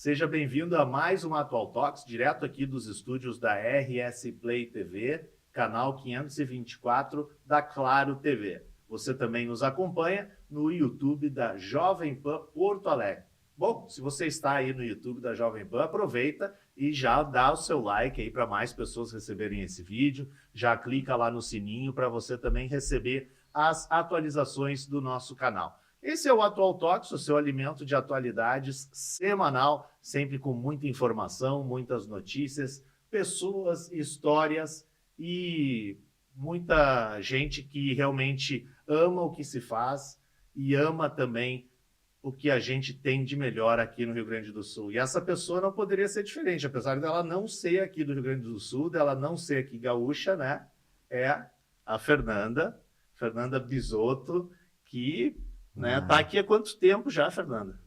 Seja bem-vindo a mais uma Atual Talks, direto aqui dos estúdios da RS Play TV, canal 524 da Claro TV. Você também nos acompanha no YouTube da Jovem Pan Porto Alegre. Bom, se você está aí no YouTube da Jovem Pan, aproveita e já dá o seu like aí para mais pessoas receberem esse vídeo. Já clica lá no sininho para você também receber as atualizações do nosso canal. Esse é o Atual Talks, o seu alimento de atualidades semanal, sempre com muita informação, muitas notícias, pessoas, histórias e muita gente que realmente ama o que se faz e ama também o que a gente tem de melhor aqui no Rio Grande do Sul. E essa pessoa não poderia ser diferente, apesar dela não ser aqui do Rio Grande do Sul, dela não ser aqui gaúcha, né? É a Fernanda Bisotto, que tá aqui há quanto tempo já, Fernanda?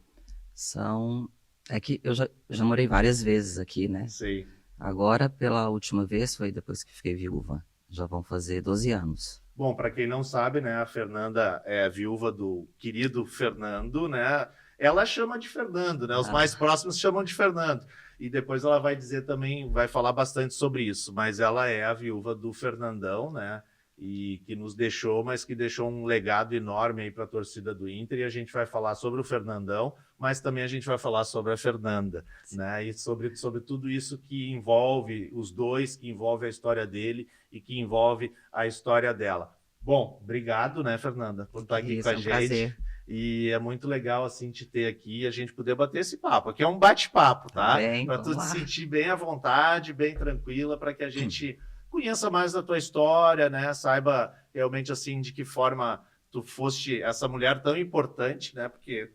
É que eu já morei várias vezes aqui, né? Sei. Agora, pela última vez, foi depois que fiquei viúva. Já vão fazer 12 anos. Bom, para quem não sabe, né, a Fernanda é a viúva do querido Fernando, né? Ela chama de Fernando, né? Os mais próximos chamam de Fernando. E depois ela vai dizer também, vai falar bastante sobre isso. Mas ela é a viúva do Fernandão, né? E que nos deixou, mas que deixou um legado enorme aí para a torcida do Inter. E a gente vai falar sobre o Fernandão, mas também a gente vai falar sobre a Fernanda, né? E sobre tudo isso que envolve os dois, que envolve a história dele e que envolve a história dela. Bom, obrigado, né, Fernanda, por estar aqui com a gente. Prazer. E é muito legal, assim, te ter aqui e a gente poder bater esse papo. Aqui é um bate-papo, tá? Para tu te sentir bem à vontade, bem tranquila, para que a gente conheça mais da tua história, né? Saiba realmente, assim, de que forma tu foste essa mulher tão importante, né? Porque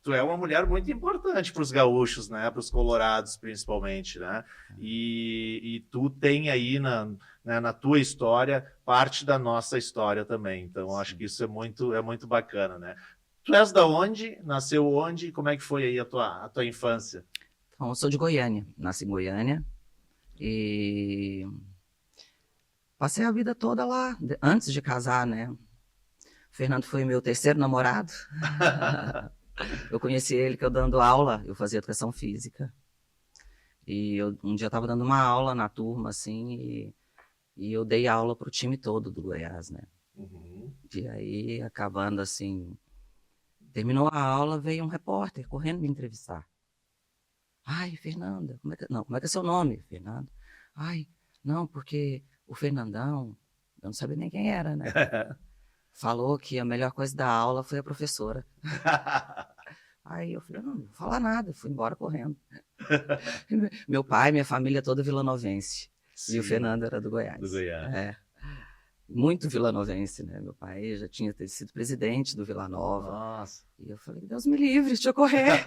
tu é uma mulher muito importante para os gaúchos, né? Para os colorados, principalmente, né? E tu tem aí na tua história parte da nossa história também. Então, acho que isso é muito bacana, né? Tu és da onde? Nasceu onde? Como é que foi aí a tua infância? Então, eu sou de Goiânia. Nasci em Goiânia e passei a vida toda lá, antes de casar, né? O Fernando foi meu terceiro namorado. Eu conheci ele que eu dando aula, eu fazia educação física. E um dia eu estava dando uma aula na turma, assim, e eu dei aula para o time todo do Goiás, né? Uhum. E aí, acabando assim, terminou a aula, veio um repórter correndo me entrevistar. Ai, Fernanda, como é que é seu nome, Fernanda? Ai, não, porque o Fernandão, eu não sabia nem quem era, né? Falou que a melhor coisa da aula foi a professora. Aí eu falei, não vou falar nada, fui embora correndo. Meu pai, minha família toda vilanovense. Sim. E o Fernando era do Goiás. Do Goiás. É. Muito vilanovense, né? Meu pai já tinha sido presidente do Vila Nova. Nossa. E eu falei, Deus me livre, deixa eu correr.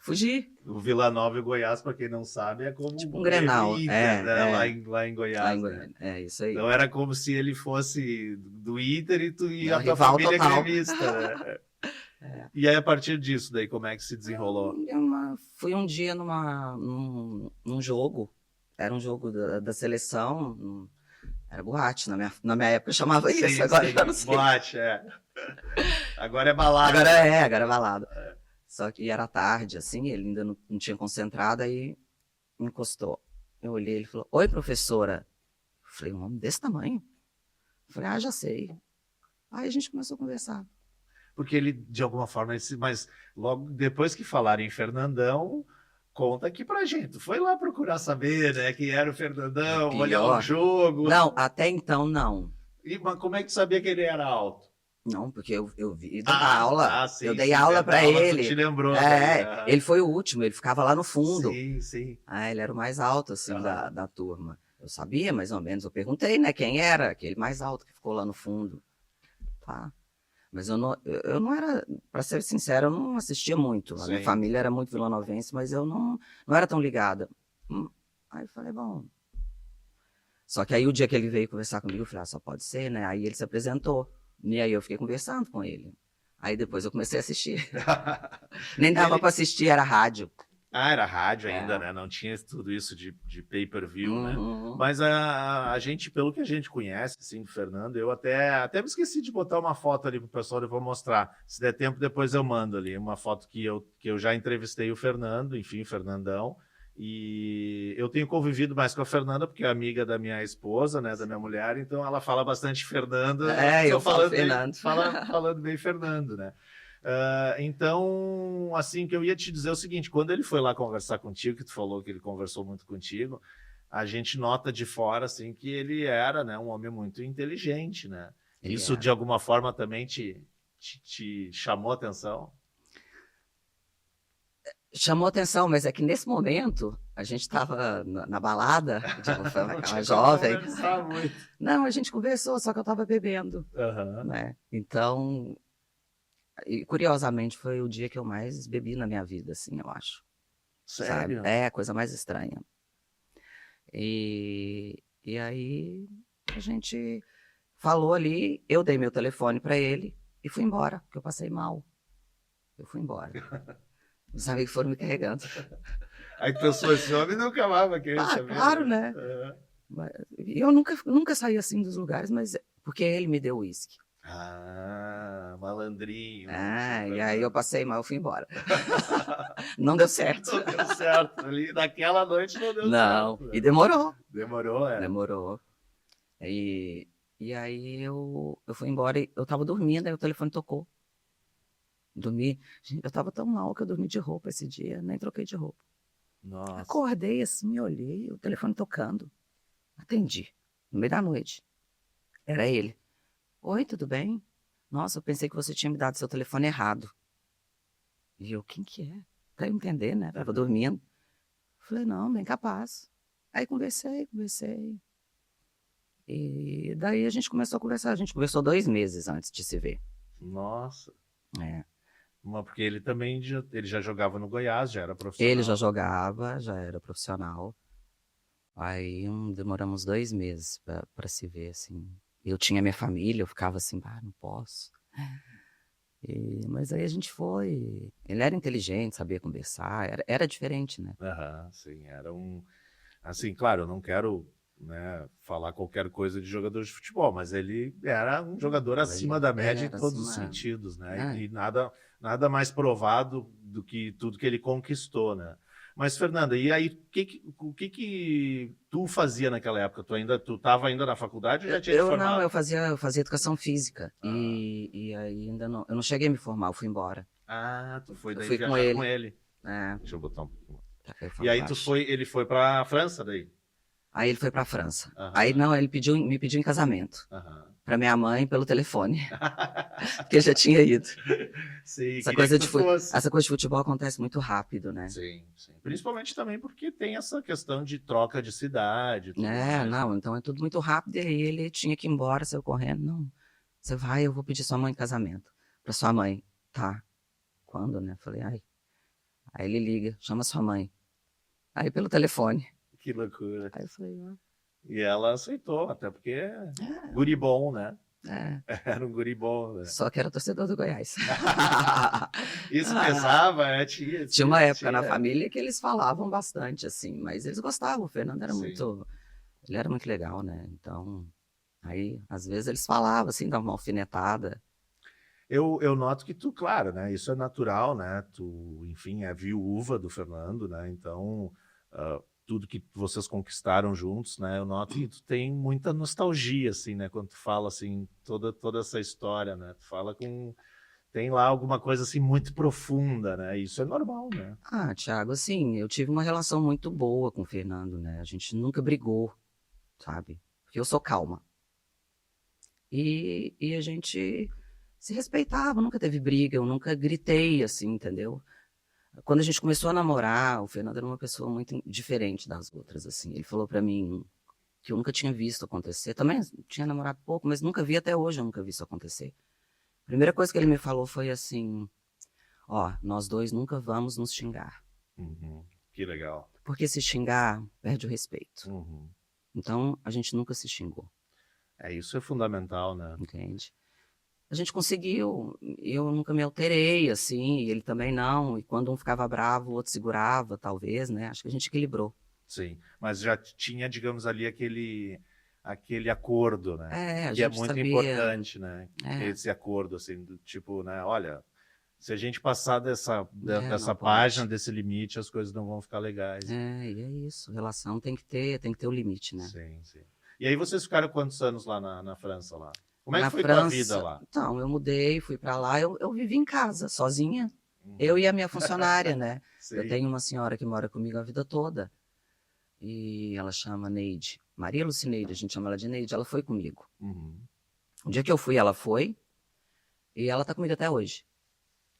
Fugi. O Vila Nova e o Goiás, para quem não sabe, é como tipo um Grenal, Inter, né? Lá em Goiás. Lá em Goiânia, né? É isso aí. Então era como se ele fosse do Inter e a tua rival família total. gremista, né? E aí, a partir disso, daí, como é que se desenrolou? Fui um dia num jogo, era um jogo da seleção, era boate, na minha época eu chamava isso, agora eu não sei. Boate, Agora é balada. Agora é balada. Só que era tarde, assim, ele ainda não tinha concentrado, aí encostou. Eu olhei, ele falou, oi, professora. Eu falei, um homem desse tamanho? Eu falei, já sei. Aí a gente começou a conversar. Porque ele, de alguma forma, mas logo depois que falaram em Fernandão, conta aqui pra gente. Foi lá procurar saber, né, quem era o Fernandão, olhar o jogo. Não, até então não. Mas como é que tu sabia que ele era alto? Não, porque eu vi da aula, sim, eu dei aula para ele. Tu te lembrou. Ele foi o último, ele ficava lá no fundo. Sim. Ele era o mais alto, assim, da turma. Eu sabia, mais ou menos, eu perguntei, né, quem era, aquele mais alto que ficou lá no fundo. Tá. Mas eu não era, para ser sincero, eu não assistia muito. A minha família era muito vilanovense, mas eu não era tão ligada. Aí eu falei, bom... Só que aí o dia que ele veio conversar comigo, eu falei, só pode ser, né? Aí ele se apresentou. E aí eu fiquei conversando com ele. Aí depois eu comecei a assistir. Nem dava para assistir, era rádio. Ah, era rádio ainda, É. né? Não tinha tudo isso de pay-per-view, né? Uhum. Mas a gente, pelo que a gente conhece, assim, do Fernando, eu até me esqueci de botar uma foto ali pro pessoal, eu vou mostrar. Se der tempo, depois eu mando ali uma foto que eu já entrevistei o Fernando, enfim, o Fernandão. E eu tenho convivido mais com a Fernanda, porque é amiga da minha esposa, né, da minha mulher, então ela fala bastante Fernando, eu É, tô eu falo falando bem, Fernando. falando bem Fernando, né? Então, assim, que eu ia te dizer o seguinte, quando ele foi lá conversar contigo, que tu falou que ele conversou muito contigo, a gente nota de fora, assim, que ele era, né, um homem muito inteligente, né? Ele Isso, era. de alguma forma, também te chamou a atenção? Chamou atenção, mas é que nesse momento a gente estava na balada, tipo, foi Não aquela tinha como jovem. conversar muito. Não, a gente conversou, só que eu estava bebendo, Aham. né? Então, e curiosamente, foi o dia que eu mais bebi na minha vida, assim, eu acho. Sabe? Sério? É a coisa mais estranha. E aí a gente falou ali, eu dei meu telefone para ele e fui embora, porque eu passei mal. Eu fui embora. Os amigos foram me carregando. Aí tu pensou, esse homem nunca mais vai querer Ah, saber, claro, né? né? Aham. E eu nunca saí assim dos lugares, mas porque ele me deu uísque. Ah, malandrinho. Ah, e aí eu passei mal, eu fui embora. Não deu certo. Não deu certo. Ali, naquela noite não deu Não, certo. e Né? demorou. Demorou, é. Demorou. E aí eu fui embora e eu tava dormindo, aí o telefone tocou. Dormi. Gente, eu tava tão mal que eu dormi de roupa esse dia, nem troquei de roupa. Nossa. Acordei assim, me olhei, o telefone tocando. Atendi, no meio da noite. Era ele. Oi, tudo bem? Nossa, eu pensei que você tinha me dado seu telefone errado. E eu, quem que é? Pra eu entender, né? Tava dormindo. Falei, não, bem capaz. Aí conversei. E daí a gente começou a conversar. A gente conversou 2 meses antes de se ver. Nossa. É. Mas porque ele também ele já jogava no Goiás, já era Ele já profissional. jogava, já era profissional. Aí demoramos 2 meses pra se ver, assim. Eu tinha minha família, eu ficava assim, não posso. Mas aí a gente foi. Ele era inteligente, sabia conversar, era diferente, né? Aham, sim, era um. Assim, claro, eu não quero, né, falar qualquer coisa de jogador de futebol, mas ele era um jogador acima da média em Era todos assim, os sentidos, né? né? E nada mais provado do que tudo que ele conquistou, né? Mas, Fernanda, e aí, o que que tu fazia naquela época? Tu estava ainda na faculdade ou já tinha te Eu não, formado? eu fazia educação física. Ah, E aí ainda não. Eu não cheguei a me formar, eu fui embora. tu foi Eu daí fui com viajar com ele. ele. É, Deixa eu botar um pouquinho. tá, eu E falo aí baixo. ele foi para França daí? Aí ele foi pra França. Aí Aham, não, ele me pediu em casamento. aham. Pra minha mãe pelo telefone. Porque eu já tinha ido. Sim, Essa queria que coisa tu fosse. essa coisa de futebol acontece muito rápido, né? Sim, sim. Principalmente também porque tem essa questão de troca de cidade e tudo É, mais, não, né? então é tudo muito rápido. E aí ele tinha que ir embora, saiu correndo. Não, você vai, eu vou pedir sua mãe em casamento. Pra sua mãe. Tá. Quando, né? Falei, ai. Aí ele liga, chama sua mãe. Aí pelo telefone. Que loucura. Aí eu falei, E ela aceitou, até porque é ah, guri bom, né? é. Era um guri bom, né? Só que era torcedor do Goiás. Isso Ah, pesava, né? Tinha, tinha uma tinha, época na tinha. família que eles falavam bastante, assim, mas eles gostavam. O Fernando era Sim. muito. Ele era muito legal, né? Então, aí, às vezes eles falavam, assim, davam uma alfinetada. Eu noto que tu, claro, né? Isso é natural, né? Tu, enfim, é viúva do Fernando, né? Então, tudo que vocês conquistaram juntos, né? Eu noto que tu tem muita nostalgia, assim, né? Quando tu fala, assim, toda essa história, né? Tu fala com... Tem lá alguma coisa, assim, muito profunda, né? Isso é normal, né? Ah, Thiago, assim, eu tive uma relação muito boa com o Fernando, né? A gente nunca brigou, sabe? Porque eu sou calma. E a gente se respeitava, nunca teve briga, eu nunca gritei, assim, entendeu? Quando a gente começou a namorar, o Fernando era uma pessoa muito diferente das outras, assim. Ele falou pra mim que eu nunca tinha visto acontecer. Também tinha namorado pouco, mas nunca vi até hoje, eu nunca vi isso acontecer. A primeira coisa que ele me falou foi assim: ó, nós dois nunca vamos nos xingar. Uhum. Que legal. Porque se xingar, perde o respeito. Uhum. Então, a gente nunca se xingou, Isso é fundamental, né? entende? a gente conseguiu, eu nunca me alterei, assim, e ele também não, e quando um ficava bravo, o outro segurava, talvez, né? Acho que a gente equilibrou. Sim, mas já tinha, digamos, ali aquele acordo, né? A Que é gente muito sabia, importante, né? é, Esse acordo, assim, do tipo, né? Olha, se a gente passar não dessa página, pode. desse limite, as coisas não vão ficar legais. E é isso, relação tem que ter o limite, né? Sim, sim. E aí vocês ficaram quantos anos lá na França, lá? Como é que Na foi tua vida França, lá? então, eu mudei, fui para lá, eu vivi em casa, sozinha, eu Uhum. e a minha funcionária, né? Eu Sim. tenho uma senhora que mora comigo a vida toda, e ela chama Neide, Maria Lucineide, a gente chama ela de Neide, ela foi comigo. Uhum. O dia que eu fui, ela foi, e ela tá comigo até hoje.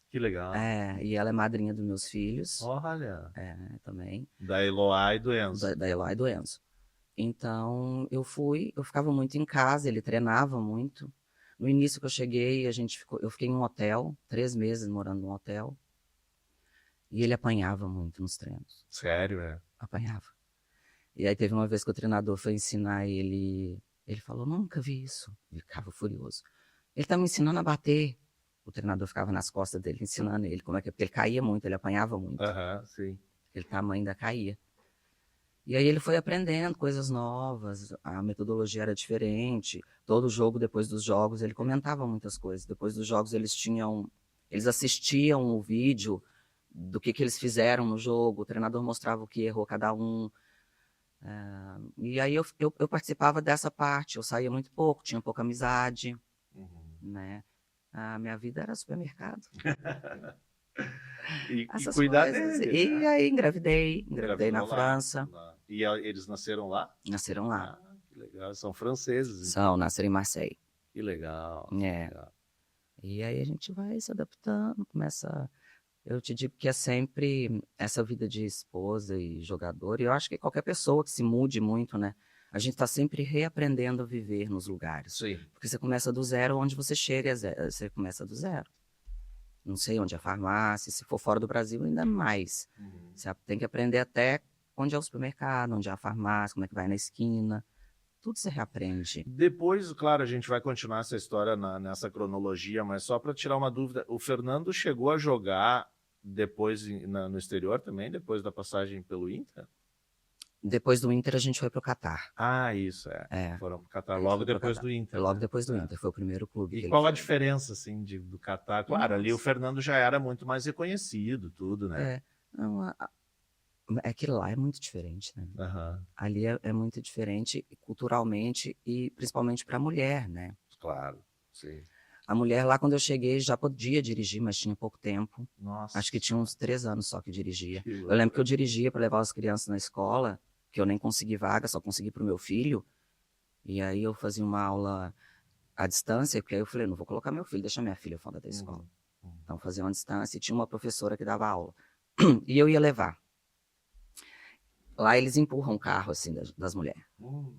Que legal. E ela é madrinha dos meus filhos, Olha, também, da Eloá e do Enzo. da Eloy e do Enzo. Então, eu ficava muito em casa, ele treinava muito. No início que eu cheguei, eu fiquei em um hotel, 3 meses morando num hotel, e ele apanhava muito nos treinos, Sério, é? apanhava. E aí teve uma vez que o treinador foi ensinar ele falou, nunca vi isso, ele ficava furioso. Ele tá me ensinando a bater. O treinador ficava nas costas dele, ensinando ele como é que é, porque ele caía muito, ele apanhava muito. Aham, sim. Ele tamanho ainda caía. E aí ele foi aprendendo coisas novas, a metodologia era diferente. Todo jogo, depois dos jogos, ele comentava muitas coisas. Depois dos jogos, eles assistiam o vídeo do que eles fizeram no jogo, o treinador mostrava o que errou cada um. E aí eu participava dessa parte, eu saía muito pouco, tinha pouca amizade, Uhum. né? A minha vida era supermercado, E essas cuidar coisas. dele, E né? aí engravidei na Engravidou lá. França, E eles nasceram lá? nasceram lá. Ah, que legal. São franceses, então. Nasceram em Marseille. Que legal. É. Legal. E aí a gente vai se adaptando, começa. Eu te digo que é sempre essa vida de esposa e jogador, e eu acho que qualquer pessoa que se mude muito, né? A gente está sempre reaprendendo a viver nos lugares. Sim. Porque você começa do zero, onde você chega, você começa do zero. Não sei onde é a farmácia, se for fora do Brasil, ainda mais. Uhum. Você tem que aprender até onde é o supermercado, onde é a farmácia, como é que vai na esquina. Tudo você reaprende. Depois, claro, a gente vai continuar essa história nessa cronologia, mas só para tirar uma dúvida, o Fernando chegou a jogar depois no exterior também, depois da passagem pelo Inter? Depois do Inter, a gente foi para o Catar. Isso, é. É. Foram para o Catar logo depois do Foi Inter. logo né? depois do Inter, foi o primeiro clube E que ele qual a foi. diferença, assim, do Catar? Claro, ali o Nossa. Fernando já era muito mais reconhecido, tudo, né? Não, é que lá é muito diferente, né? Aham, Ali é muito diferente culturalmente e principalmente para a mulher, né? claro, sim. A mulher lá, quando eu cheguei, já podia dirigir, mas tinha pouco tempo. Nossa. Acho que tinha uns 3 anos só que dirigia. Que Eu loucura. lembro que eu dirigia para levar as crianças na escola, que eu nem consegui vaga, só consegui para o meu filho. E aí eu fazia uma aula à distância, porque aí eu falei, não vou colocar meu filho, deixa minha filha fora da escola. Uhum. Então fazia uma distância e tinha uma professora que dava aula. E eu ia levar. Lá eles empurram o carro, assim, das mulheres.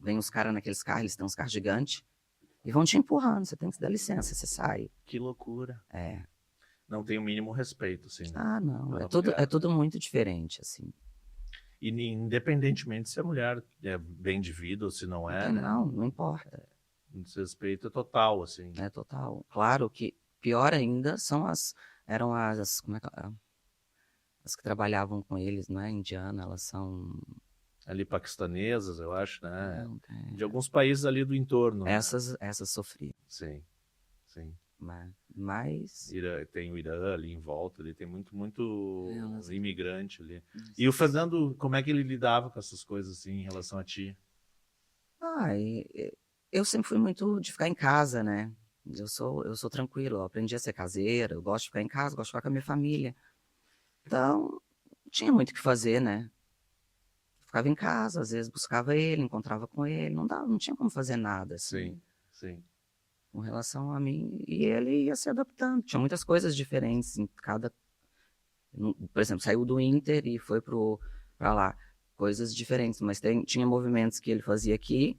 Vem os caras naqueles carros, eles têm uns carros gigantes, e vão te empurrando, você tem que dar licença, você sai. Que loucura. É. Não tem o mínimo respeito, assim. Né? Não, Pela é mulher. tudo muito diferente, assim. E independentemente se a mulher é bem de vida ou se não é, né? Não importa. O desrespeito é total, assim. É total. Claro que pior ainda eram como é que, as que trabalhavam com eles, não é indiana, elas são... Ali paquistanesas, eu acho, né? Não, De alguns países ali do entorno. Né? essas sofriam. Sim, sim. Mas Tem o Irã ali em volta, ali tem muito elas- imigrante ali. E o Fernando, como é que ele lidava com essas coisas assim em relação a ti? Eu sempre fui muito de ficar em casa, né? Eu sou tranquilo, eu aprendi a ser caseira, eu gosto de ficar em casa, gosto de ficar com a minha família. Então, não tinha muito o que fazer, né? Ficava em casa, às vezes buscava ele, encontrava com ele, não tinha como fazer nada, assim, Sim, sim. com relação a mim. E ele ia se adaptando, tinha muitas coisas diferentes em cada... Por exemplo, saiu do Inter e foi pra lá, coisas diferentes, mas tinha movimentos que ele fazia aqui,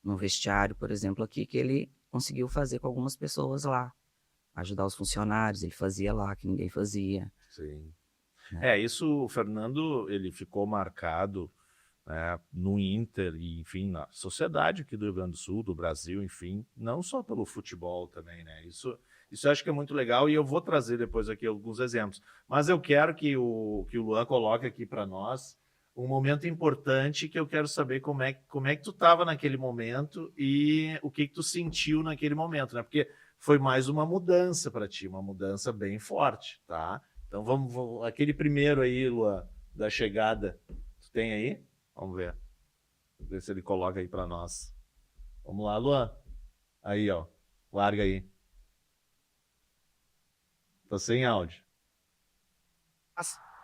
no vestiário, por exemplo, aqui, que ele conseguiu fazer com algumas pessoas lá. Ajudar os funcionários, ele fazia lá, que ninguém fazia. Sim. É. Isso, o Fernando, ele ficou marcado né, no Inter e, enfim, na sociedade aqui do Rio Grande do Sul, do Brasil, enfim, não só pelo futebol também, né? Isso eu acho que é muito legal e eu vou trazer depois aqui alguns exemplos. Mas eu quero que o Luan coloque aqui para nós um momento importante que eu quero saber como é que tu estava naquele momento e o que tu sentiu naquele momento, né? Porque foi mais uma mudança para ti, uma mudança bem forte, tá? Então vamos aquele primeiro aí, Luan, da chegada, tu tem aí? Vamos ver se ele coloca aí para nós. Vamos lá, Luan. Aí, ó, larga aí. Tô sem áudio.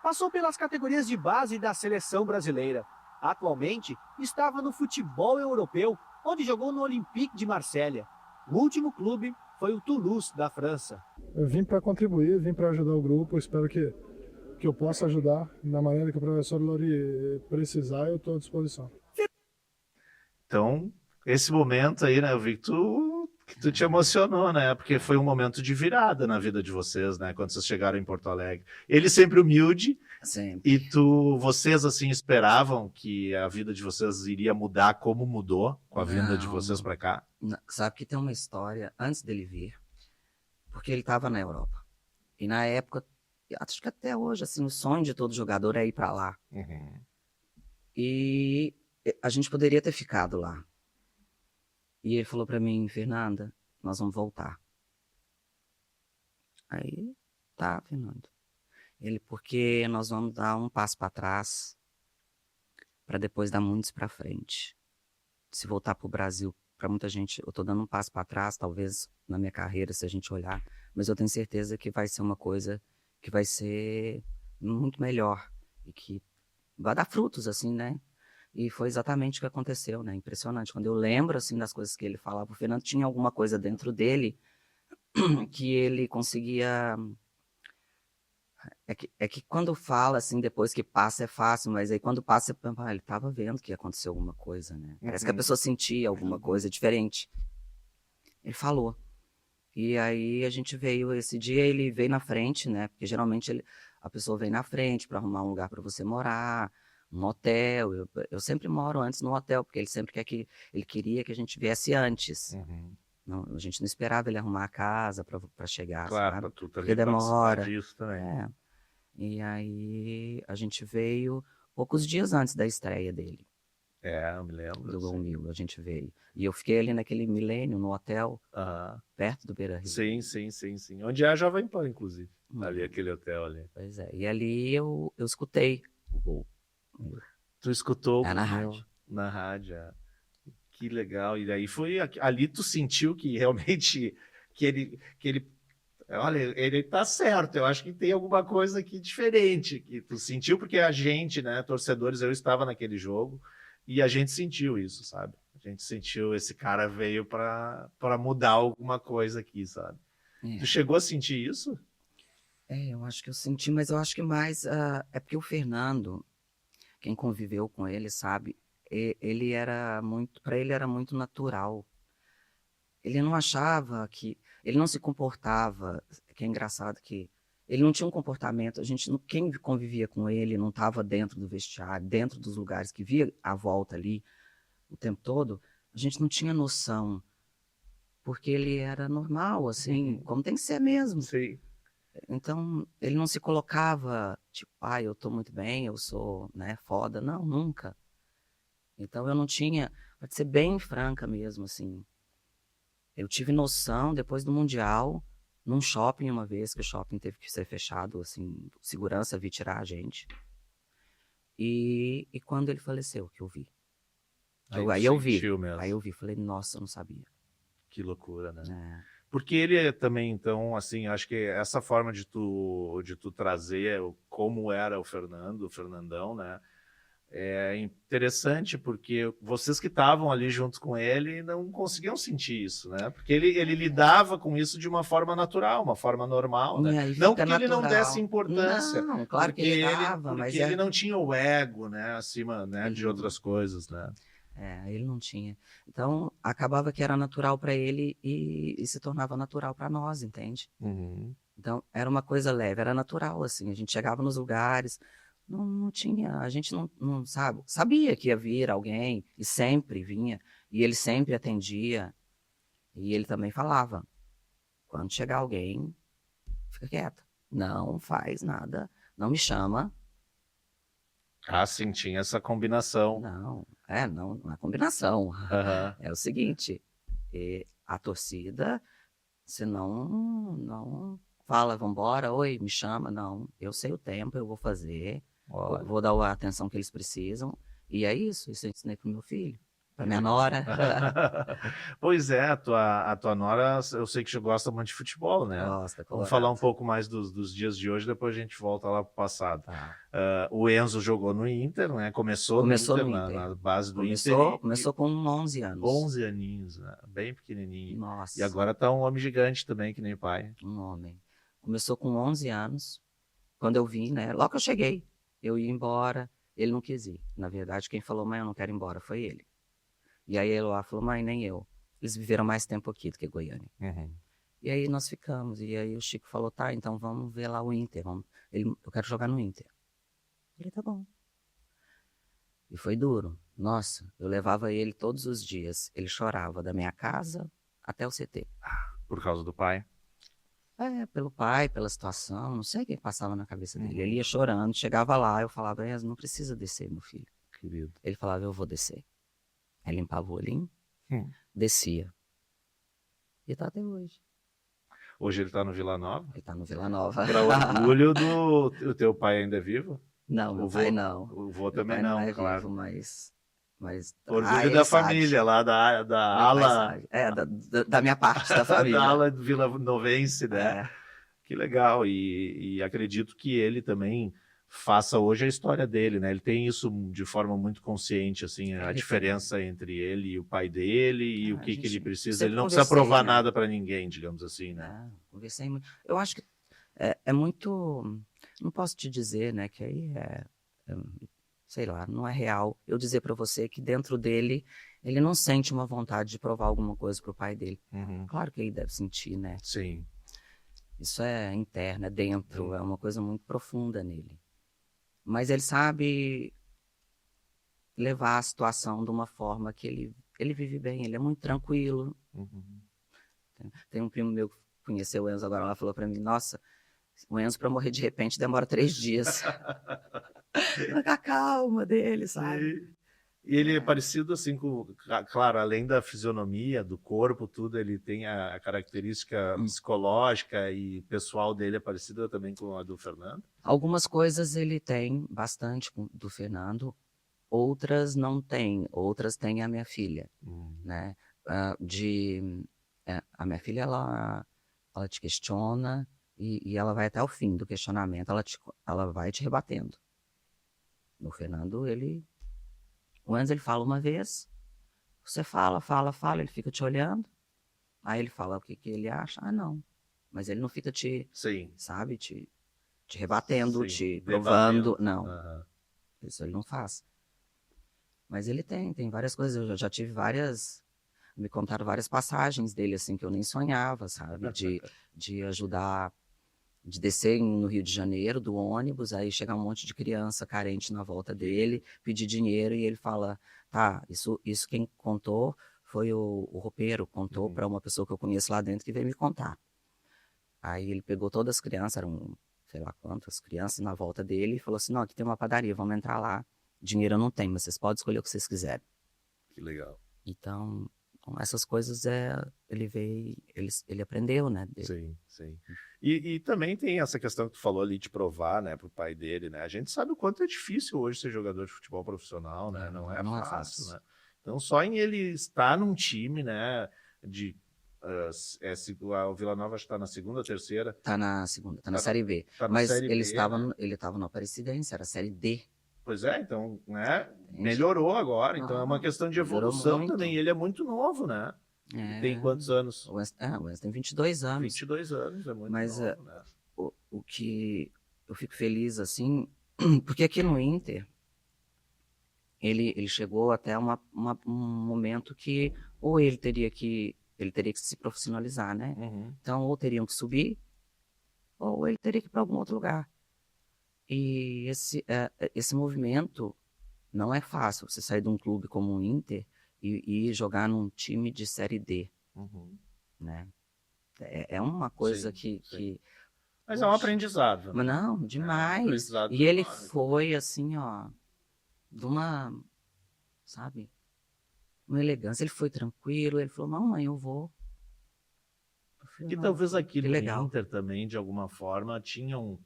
Passou pelas categorias de base da seleção brasileira. Atualmente, estava no futebol europeu, onde jogou no Olympique de Marselha. O último clube foi o Toulouse, da França. Eu vim para contribuir, vim para ajudar o grupo. Espero que eu possa ajudar da maneira que o professor Lori precisar. Eu estou à disposição. Então, esse momento aí, né, eu vi que tu te emocionou, né? Porque foi um momento de virada na vida de vocês, né? Quando vocês chegaram em Porto Alegre. Ele sempre humilde. Sempre. E vocês, assim, esperavam que a vida de vocês iria mudar como mudou com a vinda de vocês para cá? Sabe que tem uma história antes dele vir, porque ele estava na Europa. E na época, acho que até hoje, assim, o sonho de todo jogador é ir para lá. Uhum. E a gente poderia ter ficado lá. E ele falou para mim, Fernanda, nós vamos voltar. Aí, tá, Fernando. Ele, porque nós vamos dar um passo para trás para depois dar muitos para frente. Se voltar para o Brasil, para muita gente, eu estou dando um passo para trás, talvez na minha carreira, se a gente olhar, mas eu tenho certeza que vai ser uma coisa que vai ser muito melhor e que vai dar frutos, assim, né? E foi exatamente o que aconteceu, né? Impressionante. Quando eu lembro, assim, das coisas que ele falava, o Fernando tinha alguma coisa dentro dele que ele conseguia... É que quando fala, assim, depois que passa é fácil, mas aí quando passa, ele estava vendo que ia acontecer alguma coisa, né? Parece que a pessoa sentia alguma coisa diferente. Ele falou. E aí a gente veio, esse dia ele veio na frente, né? Porque geralmente a pessoa vem na frente para arrumar um lugar para você morar, um hotel. Eu sempre moro antes no hotel, porque ele sempre ele queria que a gente viesse antes. Uhum. Não, a gente não esperava ele arrumar a casa para chegar, Claro, sabe? para tu Porque também participar demora. disso também. É. E aí a gente veio poucos dias antes da estreia dele, É, eu me lembro. do Gol sim. Mil, a gente veio. E eu fiquei ali naquele Milênio, no hotel, Aham. perto do Beira-Rio. Sim, sim, sim, sim. Onde é a Jovem Pan, inclusive. Ali, Uhum. aquele hotel ali. Pois é. E ali eu escutei o Gol. Tu escutou É na meu, rádio. na rádio. É. Que legal. E daí foi ali tu sentiu que realmente que ele olha, ele tá certo. Eu acho que tem alguma coisa aqui diferente que tu sentiu porque a gente, né, torcedores, eu estava naquele jogo e a gente sentiu isso, sabe? A gente sentiu esse cara veio para mudar alguma coisa aqui, sabe? Tu chegou a sentir isso? Eu acho que eu senti, mas eu acho que mais é porque o Fernando, quem conviveu com ele, sabe, ele era muito, para ele era muito natural. Ele não achava que, ele não se comportava, que é engraçado que ele não tinha um comportamento, quem convivia com ele não estava dentro do vestiário, dentro dos lugares que via à volta ali o tempo todo, a gente não tinha noção, porque ele era normal, assim, como tem que ser mesmo. Sim. Então, ele não se colocava, tipo, eu tô muito bem, eu sou, né, foda. Não, nunca. Então, eu não tinha, pra ser bem franca mesmo, assim, eu tive noção, depois do Mundial, num shopping uma vez, que o shopping teve que ser fechado, assim, segurança vir tirar a gente. E quando ele faleceu, que eu vi. Aí eu vi, mesmo. aí eu vi, falei, nossa, eu não sabia. Que loucura, né? É. Porque ele também, então, assim, acho que essa forma de tu trazer como era o Fernandão, né? É interessante porque vocês que estavam ali junto com ele não conseguiam sentir isso, né? Porque ele lidava com isso de uma forma natural, uma forma normal, né? Não porque ele não desse importância. Não, claro que ele dava, porque mas ele não tinha o ego, né? Acima, né? De outras coisas, né? Ele não tinha. Então, acabava que era natural para ele e se tornava natural para nós, entende? Uhum. Então, era uma coisa leve, era natural, assim. A gente chegava nos lugares, não tinha, a gente não sabe, sabia que ia vir alguém, e sempre vinha, e ele sempre atendia, e ele também falava, quando chegar alguém, fica quieto, não faz nada, não me chama, Ah, sim, tinha essa combinação. não é combinação, Aham. é o seguinte, a torcida, se não fala, vambora, oi, me chama, não, eu sei o tempo, eu vou fazer, Olha. vou dar a atenção que eles precisam, e é isso eu ensinei pro meu filho, pra minha nora. Pois é, a tua nora, eu sei que você gosta muito de futebol, né? Gosta, Vamos colorado. falar um pouco mais dos dias de hoje, depois a gente volta lá pro passado. Tá. O Enzo jogou no Inter, né? Começou no Inter, na base do Inter. Começou com 11 anos. 11 aninhos, né? Bem pequenininho. Nossa. E agora tá um homem gigante também, que nem o pai. Um homem. Começou com 11 anos. Quando eu vim, né? Logo que eu cheguei, eu ia embora. Ele não quis ir. Na verdade, quem falou, mãe, eu não quero ir embora, foi ele. E aí ele lá falou, mãe, nem eu. Eles viveram mais tempo aqui do que Goiânia. Uhum. E aí nós ficamos. E aí o Chico falou, tá, então vamos ver lá o Inter. Eu quero jogar no Inter. Ele, tá bom. E foi duro. Nossa, eu levava ele todos os dias. Ele chorava da minha casa até o CT. Por causa do pai. Pelo pai, pela situação, não sei o que passava na cabeça dele. Ele ia chorando, chegava lá, eu falava, não precisa descer, meu filho. Querido. Ele falava, eu vou descer. Aí limpava o olhinho, descia. E tá até hoje. Hoje ele tá no Vila Nova. Ele tá no Vila Nova. Para orgulho o teu pai ainda é vivo? Não, meu pai não. O vô Meu também pai não, é claro. vivo, mas Orgulho ele da sabe. família, lá da Meu pai ala. sabe. Da minha parte da família. Da ala do Vila Novense, né? É. Que legal. E acredito que ele também faça hoje a história dele, né? Ele tem isso de forma muito consciente, assim, a Ele diferença entre ele e o pai dele e o que ele precisa. sempre Ele não precisa conversei, provar né? nada para ninguém, digamos assim, né? Conversei muito. Eu acho que é muito. Não posso te dizer, né, que aí sei lá, não é real. Eu dizer para você que dentro dele ele não sente uma vontade de provar alguma coisa pro pai dele. Uhum. Claro que ele deve sentir, né? Sim. Isso é interno, é dentro, é uma coisa muito profunda nele. Mas ele sabe levar a situação de uma forma que ele vive bem, ele é muito tranquilo. Uhum. Tem um primo meu que conheceu o Enzo agora lá, falou para mim, nossa, o Enzo para morrer de repente demora 3 dias. A calma dele, sabe? Sim. E ele é parecido assim com, claro, além da fisionomia, do corpo, tudo, ele tem a característica psicológica e pessoal dele é parecida também com a do Fernando? Algumas coisas ele tem bastante do Fernando, outras não tem, outras tem a minha filha, né? A minha filha, ela te questiona e ela vai até o fim do questionamento, ela vai te rebatendo. O Fernando, o Enzo, ele fala uma vez, você fala, ele fica te olhando, aí ele fala o que ele acha, não, mas ele não fica Sim. sabe, te rebatendo, Sim, te debatendo. provando, não, Aham. isso ele não faz. Mas ele tem várias coisas, eu já tive me contaram várias passagens dele, assim, que eu nem sonhava, sabe, de ajudar, de descer no Rio de Janeiro, do ônibus, aí chegar um monte de criança carente na volta dele, pedir dinheiro, e ele fala, tá, isso quem contou foi o roupeiro, contou para uma pessoa que eu conheço lá dentro que veio me contar. Aí ele pegou todas as crianças, eram sei lá quantas crianças na volta dele, e falou assim, não, aqui tem uma padaria, vamos entrar lá, dinheiro eu não tenho, mas vocês podem escolher o que vocês quiserem. Que legal. Então essas coisas ele aprendeu, né? Sim, sim. E também tem essa questão que tu falou ali de provar, né, pro pai dele, né? A gente sabe o quanto é difícil hoje ser jogador de futebol profissional, né? Não é fácil, né? Então só em ele estar num time, né, o Vila Nova está na segunda, terceira. Tá na segunda, tá na Série B. Tá na Mas Série ele B, estava né? ele estava no Aparecidense, era a Série D. Pois é, então, né, melhorou agora, então é uma questão de melhorou evolução muito. também. Ele é muito novo, né? Tem quantos anos? O Enzo tem 22 anos. 22 anos, é muito Mas novo, né? o que eu fico feliz, assim, porque aqui no Inter, ele chegou até um momento que ou ele teria que se profissionalizar, né? Então, ou teriam que subir, ou ele teria que ir para algum outro lugar. E esse movimento não é fácil, você sair de um clube como o Inter e jogar num time de Série D, Uhum. né? É uma coisa Sim, sim. que Mas é um poxa, aprendizado, mas né? não, É um demais. aprendizado E ele enorme. foi assim, ó, de uma, sabe, uma elegância. Ele foi tranquilo, ele falou, mamãe, eu vou. Eu falei, Que "Não, talvez aqui que no legal." Inter também, de alguma forma, tinham.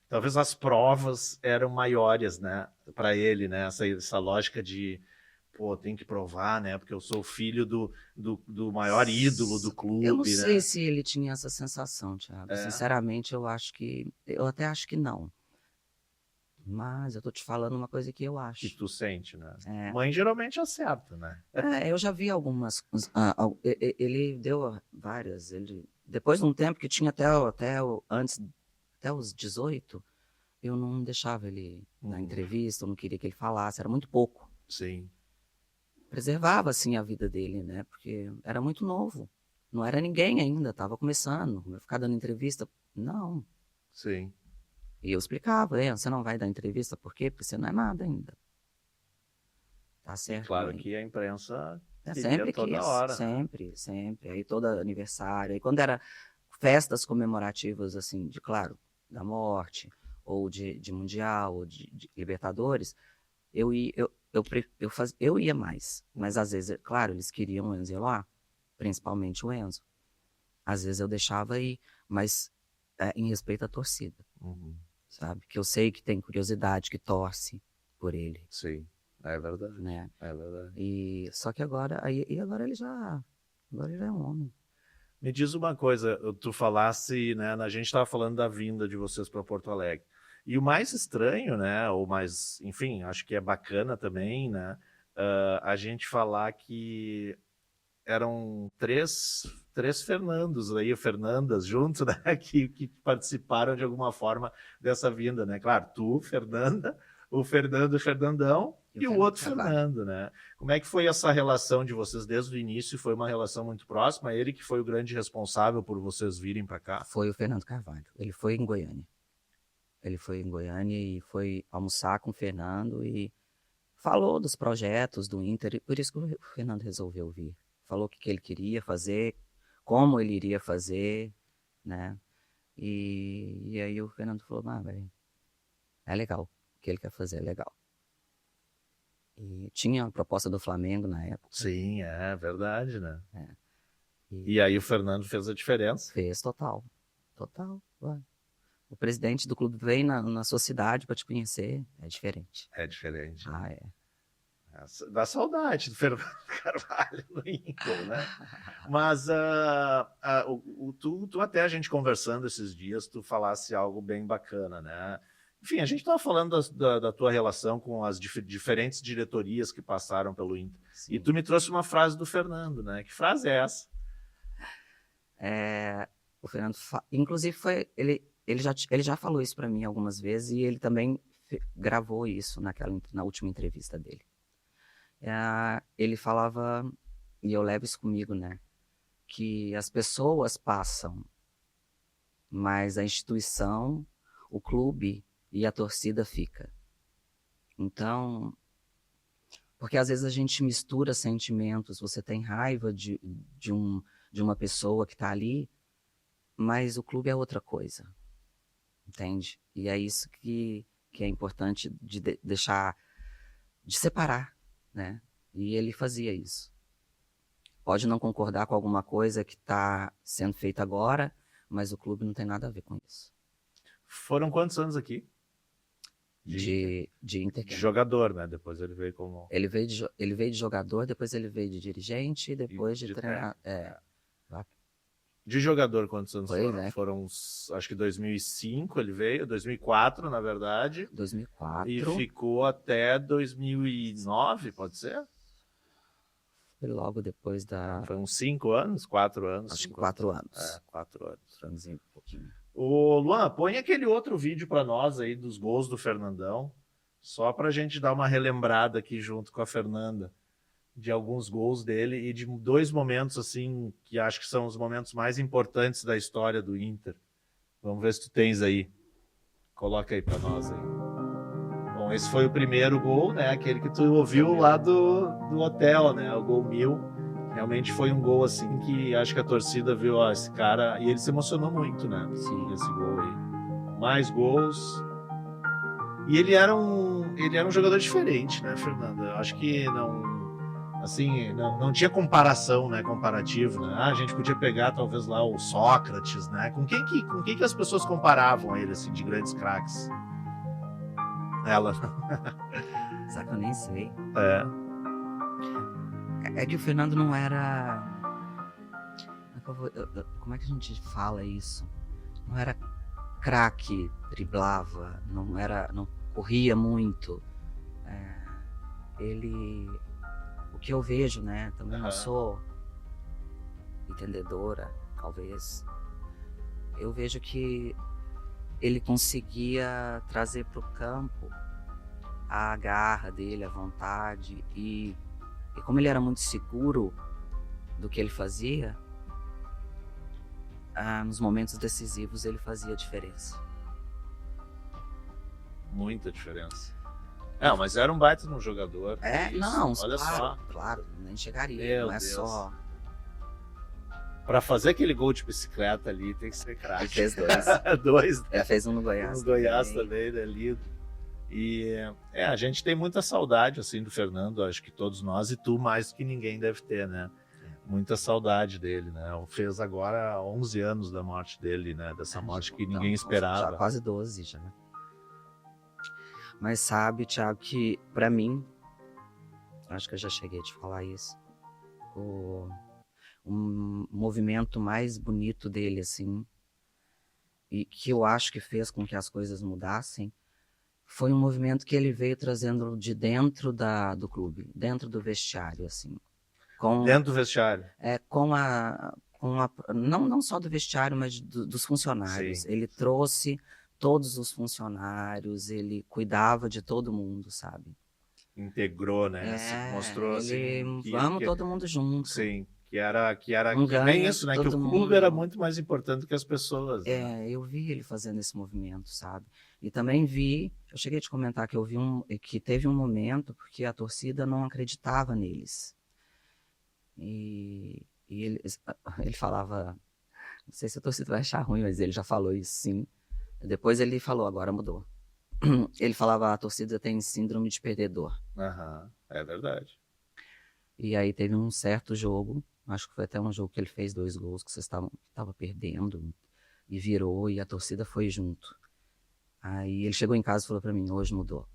Talvez as provas eram maiores, né? Para ele, né? Essa lógica de, pô, tem que provar, né? Porque eu sou filho do maior ídolo do Eu não clube, sei né? se ele tinha essa sensação, Thiago. É. Sinceramente, eu até acho que não. Mas eu tô te falando uma coisa que eu Que acho. tu sente, né? É, Mãe geralmente acerta, né? eu já vi algumas. Ele deu várias. Depois de um tempo que tinha antes, até os 18, eu não deixava ele na Uhum. entrevista, eu não queria que ele falasse, era muito pouco. Sim, Preservava, assim, a vida dele, né? Porque era muito novo. Não era ninguém ainda, estava começando. Vai ficar dando entrevista? Não. sim. E eu explicava, você não vai dar entrevista, por quê? Porque você não é nada ainda. Tá E certo, claro mãe? que a imprensa queria Sempre toda quis, hora, né? sempre, sempre. Aí todo aniversário, aí quando era festas comemorativas, assim, claro, da morte, ou de Mundial, ou de Libertadores, eu ia mais. Mas às vezes, claro, eles queriam o Enzo ir lá, principalmente o Enzo. Às vezes eu deixava ir, mas em respeito à torcida, Uhum. sabe? Que eu sei que tem curiosidade, que torce por ele, Sim, é verdade. né? É verdade. E só que agora ele já é um homem. Me diz uma coisa, tu falasse, né, a gente estava falando da vinda de vocês para Porto Alegre. E o mais estranho, né, ou mais, enfim, acho que é bacana também, né, a gente falar que eram três Fernandos aí, Fernandas junto, né, que participaram de alguma forma dessa vinda, né? Claro, tu, Fernanda, o Fernando, o Fernandão e o outro Carvalho. Fernando, né? Como é que foi essa relação de vocês desde o início? Foi uma relação muito próxima? Ele que foi o grande responsável por vocês virem para cá? Foi o Fernando Carvalho. Ele foi em Goiânia. Ele foi em Goiânia e foi almoçar com o Fernando e falou dos projetos do Inter, e por isso que o Fernando resolveu vir. Falou o que ele queria fazer, como ele iria fazer, né? E aí o Fernando falou, velho, é legal, o que ele quer fazer é legal. E tinha a proposta do Flamengo na época. Sim, é verdade, né? E E aí o Fernando fez a diferença. fez total. Ué. O presidente do clube vem na sua cidade para te conhecer, é diferente. É diferente. Ah, é. Dá saudade do Fernando Carvalho no Inter, né? Mas tu até a gente conversando esses dias, tu falasse algo bem bacana, né? Enfim, a gente estava falando da tua relação com as diferentes diretorias que passaram pelo Inter. Sim. E tu me trouxe uma frase do Fernando, né? Que frase é essa? O Fernando, inclusive, ele já falou isso para mim algumas vezes e ele também gravou isso na última entrevista dele. Ele falava, e eu levo isso comigo, né? Que as pessoas passam, mas a instituição, o clube e a torcida fica. Então, porque às vezes a gente mistura sentimentos, você tem raiva de uma pessoa que está ali, mas o clube é outra coisa, entende? E é isso que é importante de deixar, de separar, né? E ele fazia isso. Pode não concordar com alguma coisa que está sendo feita agora, mas o clube não tem nada a ver com isso. Foram quantos anos aqui? De Inter. De jogador, né? Depois ele veio como... Ele veio de jogador, depois ele veio de dirigente, e depois de treinador. De jogador, quantos anos Foi, foram? né? Foram, acho que 2005 ele veio, 2004, na verdade. 2004. E ficou até 2009, pode ser? Foi logo depois da... Foi uns 5 anos, 4 anos. Acho que 4 anos. É, 4 anos. Anos e um pouquinho. Ô, Luan, põe aquele outro vídeo para nós aí dos gols do Fernandão, só para a gente dar uma relembrada aqui junto com a Fernanda de alguns gols dele e de 2 momentos assim que acho que são os momentos mais importantes da história do Inter. Vamos ver se tu tens aí. Coloca aí para nós aí. Bom, esse foi o primeiro gol, né? Aquele que tu ouviu lá do hotel, né? O gol 1000. Realmente foi um gol assim que acho que a torcida viu, ó, esse cara, e ele se emocionou muito, né? Sim. Esse gol aí. Mais gols. E ele era um jogador diferente, né, Fernando? Eu acho que não tinha comparação, né, comparativo, né? A gente podia pegar talvez lá o Sócrates, né? Com quem que as pessoas comparavam ele assim de grandes craques? Ela. Sabe que eu nem sei. É. É que o Fernando não era... Como é que a gente fala isso? Não era craque, driblava, não corria muito. O que eu vejo, né? Também não sou entendedora, talvez. Eu vejo que ele conseguia trazer para o campo a garra dele, a vontade, e como ele era muito seguro do que ele fazia, nos momentos decisivos ele fazia diferença. Muita diferença. Mas era um baita de um jogador. Olha só. Claro, nem chegaria. Meu não é Deus. só. Pra fazer aquele gol de bicicleta ali, tem que ser craque. Ele fez 2. 2, né? Ele fez um no Goiás. No Goiás também, né? Lido. E a gente tem muita saudade, assim, do Fernando, acho que todos nós, e tu mais do que ninguém deve ter, né? Muita saudade dele, né? Fez agora 11 anos da morte dele, né? Dessa morte que ninguém esperava. Já quase 12, já. Mas sabe, Thiago, que pra mim, acho que eu já cheguei a te falar isso, o movimento mais bonito dele, assim, e que eu acho que fez com que as coisas mudassem, foi um movimento que ele veio trazendo de dentro do clube, dentro do vestiário, assim. Dentro do vestiário? Não só do vestiário, mas dos funcionários. Sim. Ele trouxe todos os funcionários, ele cuidava de todo mundo, sabe? Integrou, né? Mostrou assim. Vamos todo mundo junto. Sim. Que era ganha, isso, né? Que o clube mundo. era muito mais importante do que as pessoas. Né? Eu vi ele fazendo esse movimento, sabe? E também eu cheguei a te comentar que eu vi que teve um momento porque a torcida não acreditava neles. E ele falava, não sei se a torcida vai achar ruim, mas ele já falou isso, sim. Depois ele falou, agora mudou. Ele falava, a torcida tem síndrome de perdedor. É verdade. E aí teve um certo jogo, acho que foi até um jogo que ele fez 2 gols, que vocês estavam perdendo, e virou, e a torcida foi junto. Aí ele chegou em casa e falou pra mim, hoje mudou.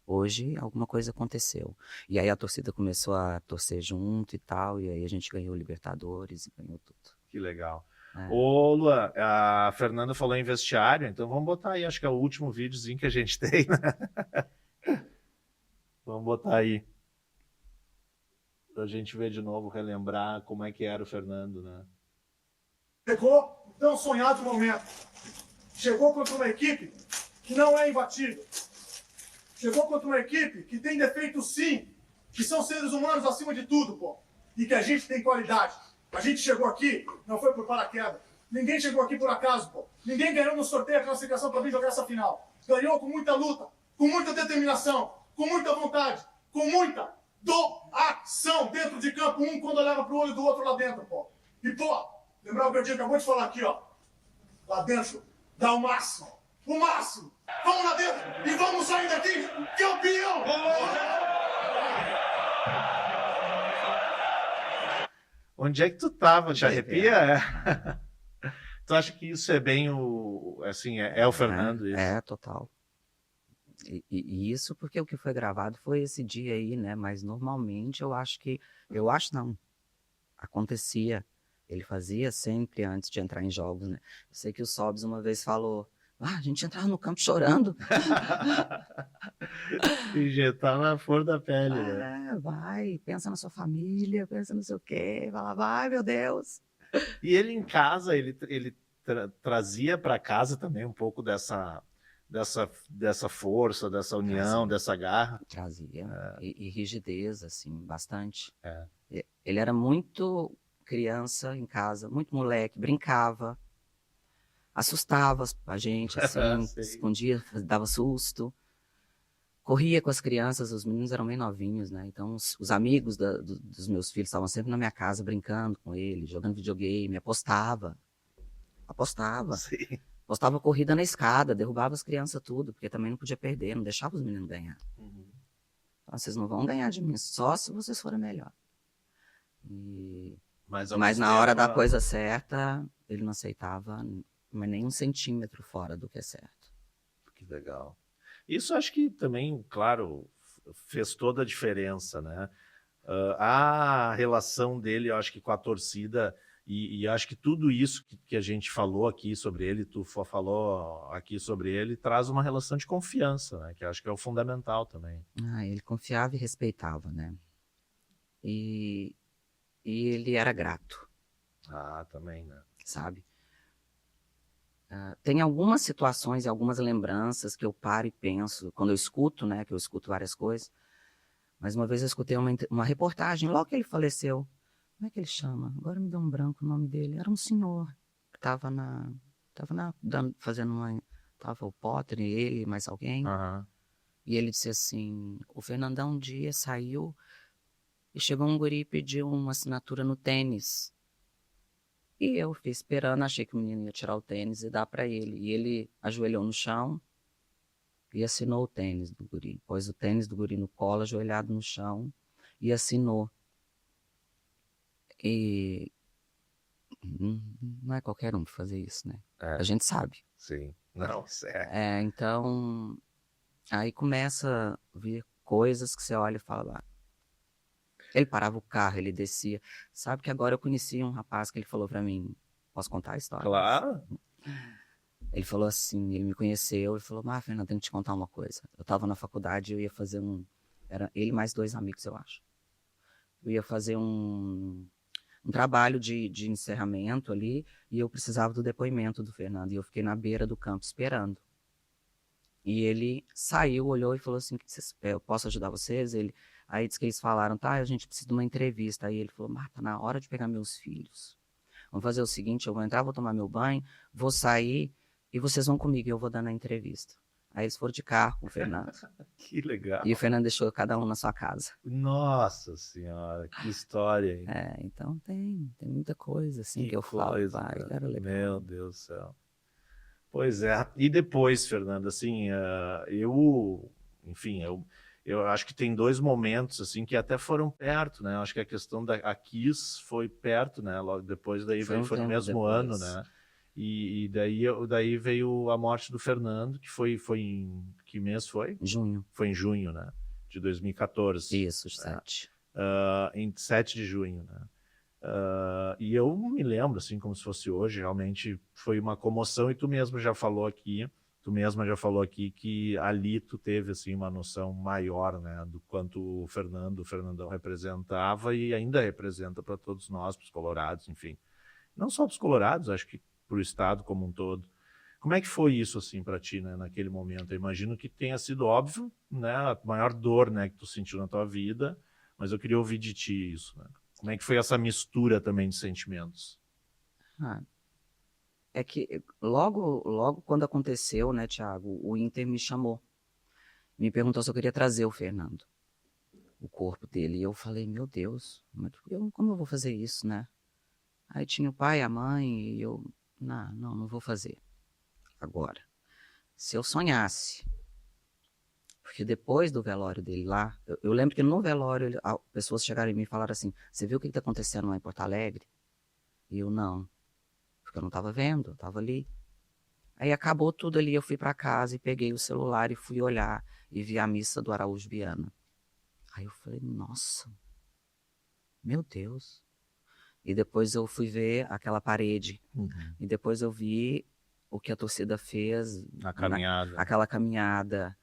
Hoje alguma coisa aconteceu. E aí a torcida começou a torcer junto e tal, e aí a gente ganhou o Libertadores e ganhou tudo. Que legal. Ô, Luan, a Fernanda falou em vestiário, então vamos botar aí, acho que é o último videozinho que a gente tem, né? Vamos botar aí. Pra gente ver de novo, relembrar como é que era o Fernando, né? Chegou o tão sonhado momento. Chegou contra uma equipe que não é imbatível. Chegou contra uma equipe que tem defeitos sim, que são seres humanos acima de tudo, pô. E que a gente tem qualidade. A gente chegou aqui, não foi por paraquedas. Ninguém chegou aqui por acaso, pô. Ninguém ganhou no sorteio a classificação para vir jogar essa final. Ganhou com muita luta, com muita determinação, com muita vontade, com muita doação dentro de campo, um quando olhava pro olho do outro lá dentro, pô. E, pô, lembrar o que eu acabou de falar aqui, ó. Lá dentro, dá o máximo. O máximo. Vamos lá dentro e vamos sair daqui campeão! Onde é que tu tava? Te arrepia? Tu acha que isso é bem é o Fernando? Isso? Total. E isso porque o que foi gravado foi esse dia aí, né? Mas normalmente não, acontecia. Ele fazia sempre antes de entrar em jogos, né? Eu sei que o Sobs uma vez falou, a gente entrava no campo chorando. Injetar na flor da pele, né? Vai, pensa na sua família, pensa no sei o quê, fala, vai, meu Deus. E ele em casa, ele trazia para casa também um pouco dessa força, dessa união, dessa garra. Trazia. E rigidez, assim, bastante. Ele era muito criança em casa, muito moleque, brincava. assustava a gente, assim, Sei. escondia, dava susto. Corria com as crianças, os meninos eram bem novinhos, né? Então, os amigos dos meus filhos estavam sempre na minha casa brincando com ele, jogando videogame, apostava. Sim. Apostava corrida na escada, derrubava as crianças tudo, porque também não podia perder, não deixava os meninos ganhar. Uhum. Então, vocês não vão ganhar de mim, só se vocês forem melhor. E... Mas, ao Mas mesmo na hora tempo, da coisa certa, ele não aceitava mas nem 1 centímetro fora do que é certo. Que legal. Isso acho que também, claro, fez toda a diferença, né? A relação dele, eu acho que com a torcida, e acho que tudo isso que a gente falou aqui sobre ele, tu falou aqui sobre ele, traz uma relação de confiança, né? Que eu acho que é o fundamental também. Ele confiava e respeitava, né? E ele era grato, Ah, também, né? sabe? Tem algumas situações e algumas lembranças que eu paro e penso, quando eu escuto, né? Que eu escuto várias coisas. Mas uma vez eu escutei uma reportagem, logo que ele faleceu. Como é que ele chama? Agora me deu um branco o nome dele. Era um senhor que estava fazendo uma... Tava o Potter e ele, mais alguém. Aham. E ele disse assim, o Fernandão um dia saiu e chegou um guri e pediu uma assinatura no tênis. E eu fiquei esperando, achei que o menino ia tirar o tênis e dar para ele. E ele ajoelhou no chão e assinou o tênis do guri. Pôs o tênis do guri no colo, ajoelhado no chão, e assinou. E não é qualquer um que fazer isso, né? É. A gente sabe. Sim. Não, sério. Então, aí começa a vir coisas que você olha e fala... Ele parava o carro, ele descia. Sabe que agora eu conheci um rapaz que ele falou pra mim... Posso contar a história? Claro. Ele falou assim, ele me conheceu e falou, Fernanda, tenho que te contar uma coisa. Eu tava na faculdade, eu ia fazer era ele mais 2 amigos, eu acho. Eu ia fazer um trabalho de encerramento ali e eu precisava do depoimento do Fernando. E eu fiquei na beira do campo esperando. E ele saiu, olhou e falou assim, eu posso ajudar vocês? Aí disse que eles falaram, tá, a gente precisa de uma entrevista. Aí ele falou, tá na hora de pegar meus filhos. Vamos fazer o seguinte, eu vou entrar, vou tomar meu banho, vou sair e vocês vão comigo e eu vou dando a entrevista. Aí eles foram de carro com o Fernando. Que legal. E o Fernando deixou cada um na sua casa. Nossa Senhora, que história, hein? Então tem muita coisa assim que eu falo, cara. era legal. Meu Deus do céu. Pois é. E depois, Fernando, assim, enfim, eu acho que tem 2 momentos, assim, que até foram perto, né? Eu acho que a questão da Kiss foi perto, né? Logo depois, daí foi no mesmo ano, né? E daí veio a morte do Fernando, que foi em... Que mês foi? Junho. Foi em junho, né? De 2014. Isso, 7. Em 7 de junho, né? E eu me lembro, assim, como se fosse hoje, realmente foi uma comoção, e tu mesma já falou aqui que ali tu teve, assim, uma noção maior, né, do quanto o Fernandão representava e ainda representa para todos nós, para os colorados, enfim. Não só para os colorados, acho que para o estado como um todo. Como é que foi isso, assim, para ti, né, naquele momento? Eu imagino que tenha sido óbvio, né, a maior dor, né, que tu sentiu na tua vida, mas eu queria ouvir de ti isso, né? Como é que foi essa mistura também de sentimentos? É que logo quando aconteceu, né, Thiago, o Inter me chamou. Me perguntou se eu queria trazer o Fernando, o corpo dele. E eu falei, meu Deus, como eu vou fazer isso, né? Aí tinha o pai, a mãe, e eu, não vou fazer agora. Se eu sonhasse, porque depois do velório dele lá, eu lembro que no velório pessoas chegaram em mim e falaram assim, você viu o que está acontecendo lá em Porto Alegre? E eu, não, porque eu não estava vendo, eu estava ali. Aí acabou tudo ali, eu fui para casa e peguei o celular e fui olhar e vi a missa do Araújo Viana. Aí eu falei, nossa, meu Deus. E depois eu fui ver aquela parede. E depois eu vi o que a torcida fez. A caminhada. Aquela caminhada.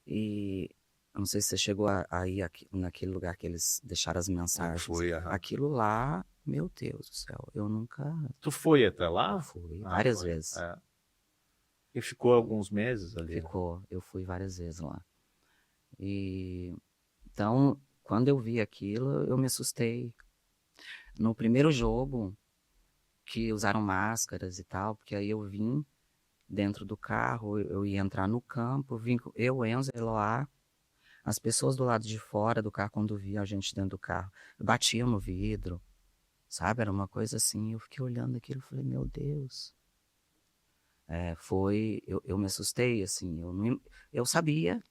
E eu não sei se você chegou a ir naquele lugar que eles deixaram as mensagens. Fui, Aquilo lá, meu Deus do céu, eu nunca... Tu foi até lá? Eu fui, várias foi. vezes. E ficou alguns meses ali? Ficou, eu fui várias vezes lá. E então, quando eu vi aquilo, eu me assustei. No primeiro jogo, que usaram máscaras e tal, porque aí eu vim dentro do carro, eu ia entrar no campo, eu, Enzo, Eloá, as pessoas do lado de fora do carro, quando viam a gente dentro do carro, batiam no vidro, sabe? Era uma coisa assim, eu fiquei olhando aquilo e falei, meu Deus. Eu me assustei, assim, eu sabia,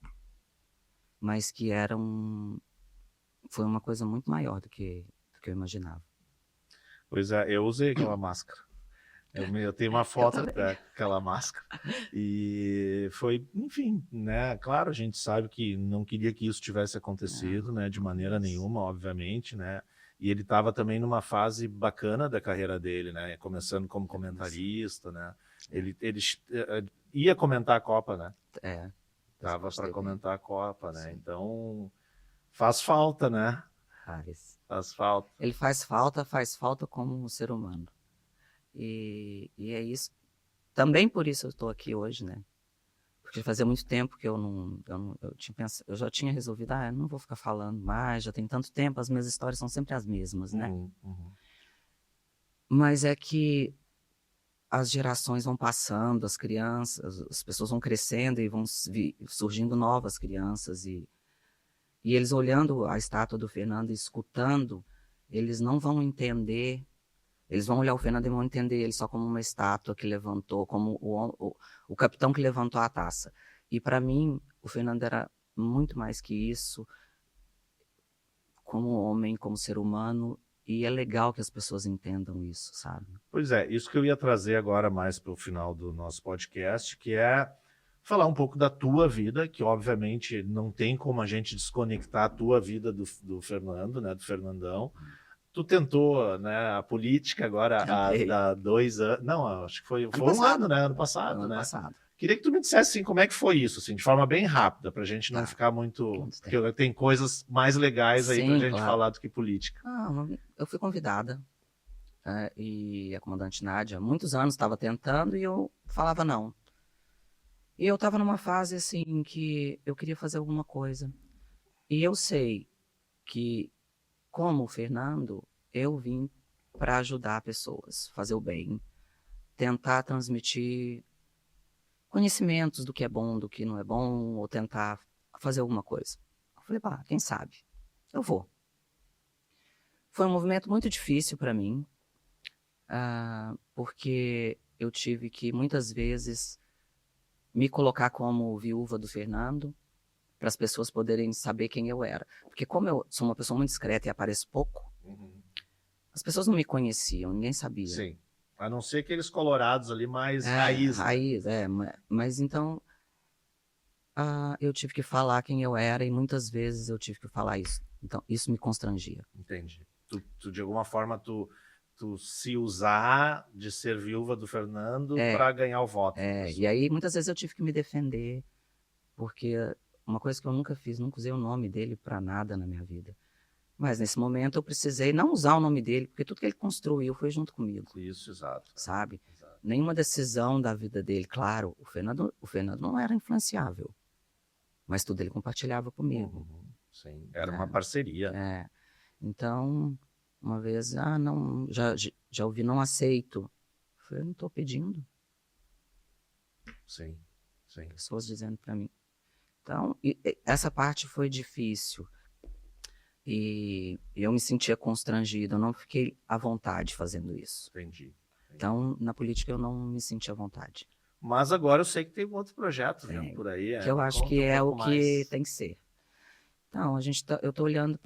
mas que foi uma coisa muito maior do que eu imaginava. Pois é, eu usei aquela máscara. Eu tenho uma foto daquela máscara. E foi, enfim, né? Claro, a gente sabe que não queria que isso tivesse acontecido, né? De maneira nenhuma, obviamente, né? E ele estava também numa fase bacana da carreira dele, né? Começando como comentarista, né? Ele ia comentar a Copa, né? Tava para comentar a Copa, né? Sim. Então, faz falta, né? Faz falta. Ele faz falta como um ser humano. E é isso. Também por isso eu estou aqui hoje, né? Porque fazia muito tempo que eu já tinha resolvido, eu não vou ficar falando mais, já tem tanto tempo, as minhas histórias são sempre as mesmas, né? Mas é que as gerações vão passando, as crianças, as pessoas vão crescendo e vão surgindo novas crianças e eles olhando a estátua do Fernando e escutando, eles não vão entender. Eles vão olhar o Fernando e vão entender ele só como uma estátua que levantou, como o capitão que levantou a taça. E para mim, o Fernando era muito mais que isso, como homem, como ser humano, e é legal que as pessoas entendam isso, sabe? Pois é, isso que eu ia trazer agora mais para o final do nosso podcast, que é falar um pouco da tua vida, que obviamente não tem como a gente desconectar a tua vida do Fernando, né, do Fernandão. Tu tentou, né, a política agora há 2 anos, não, acho que foi um ano, né, ano passado, né? Queria que tu me dissesse, assim, como é que foi isso, assim, de forma bem rápida, pra gente não ficar muito... Porque tem coisas mais legais aí pra gente falar do que política. Eu fui convidada, e a comandante Nádia, há muitos anos, estava tentando e eu falava não. E eu estava numa fase, assim, que eu queria fazer alguma coisa. E eu sei que, como o Fernando, eu vim para ajudar pessoas, fazer o bem, tentar transmitir conhecimentos do que é bom, do que não é bom, ou tentar fazer alguma coisa. Eu falei, quem sabe? Eu vou. Foi um movimento muito difícil para mim, porque eu tive que, muitas vezes, me colocar como viúva do Fernando, para as pessoas poderem saber quem eu era. Porque como eu sou uma pessoa muito discreta e apareço pouco, as pessoas não me conheciam, ninguém sabia. Sim, a não ser aqueles colorados ali mais raiz. Raiz, mas então eu tive que falar quem eu era e muitas vezes eu tive que falar isso. Então isso me constrangia. Entendi. Tu de alguma forma, tu se usar de ser viúva do Fernando para ganhar o voto. E aí muitas vezes eu tive que me defender, porque... Uma coisa que eu nunca fiz, nunca usei o nome dele para nada na minha vida. Mas nesse momento eu precisei não usar o nome dele, porque tudo que ele construiu foi junto comigo. Isso, exato. Sabe? Exato. Nenhuma decisão da vida dele, claro, o Fernando não era influenciável, mas tudo ele compartilhava comigo. Sim, era uma parceria. Então, uma vez, não, já ouvi, não aceito. Eu falei, eu não estou pedindo. Sim. Pessoas dizendo para mim. Então, essa parte foi difícil e eu me sentia constrangido, eu não fiquei à vontade fazendo isso. Entendi. Então, na política eu não me senti à vontade. Mas agora eu sei que tem outros projetos por aí. Que eu acho que é o que tem que ser. Então, eu estou olhando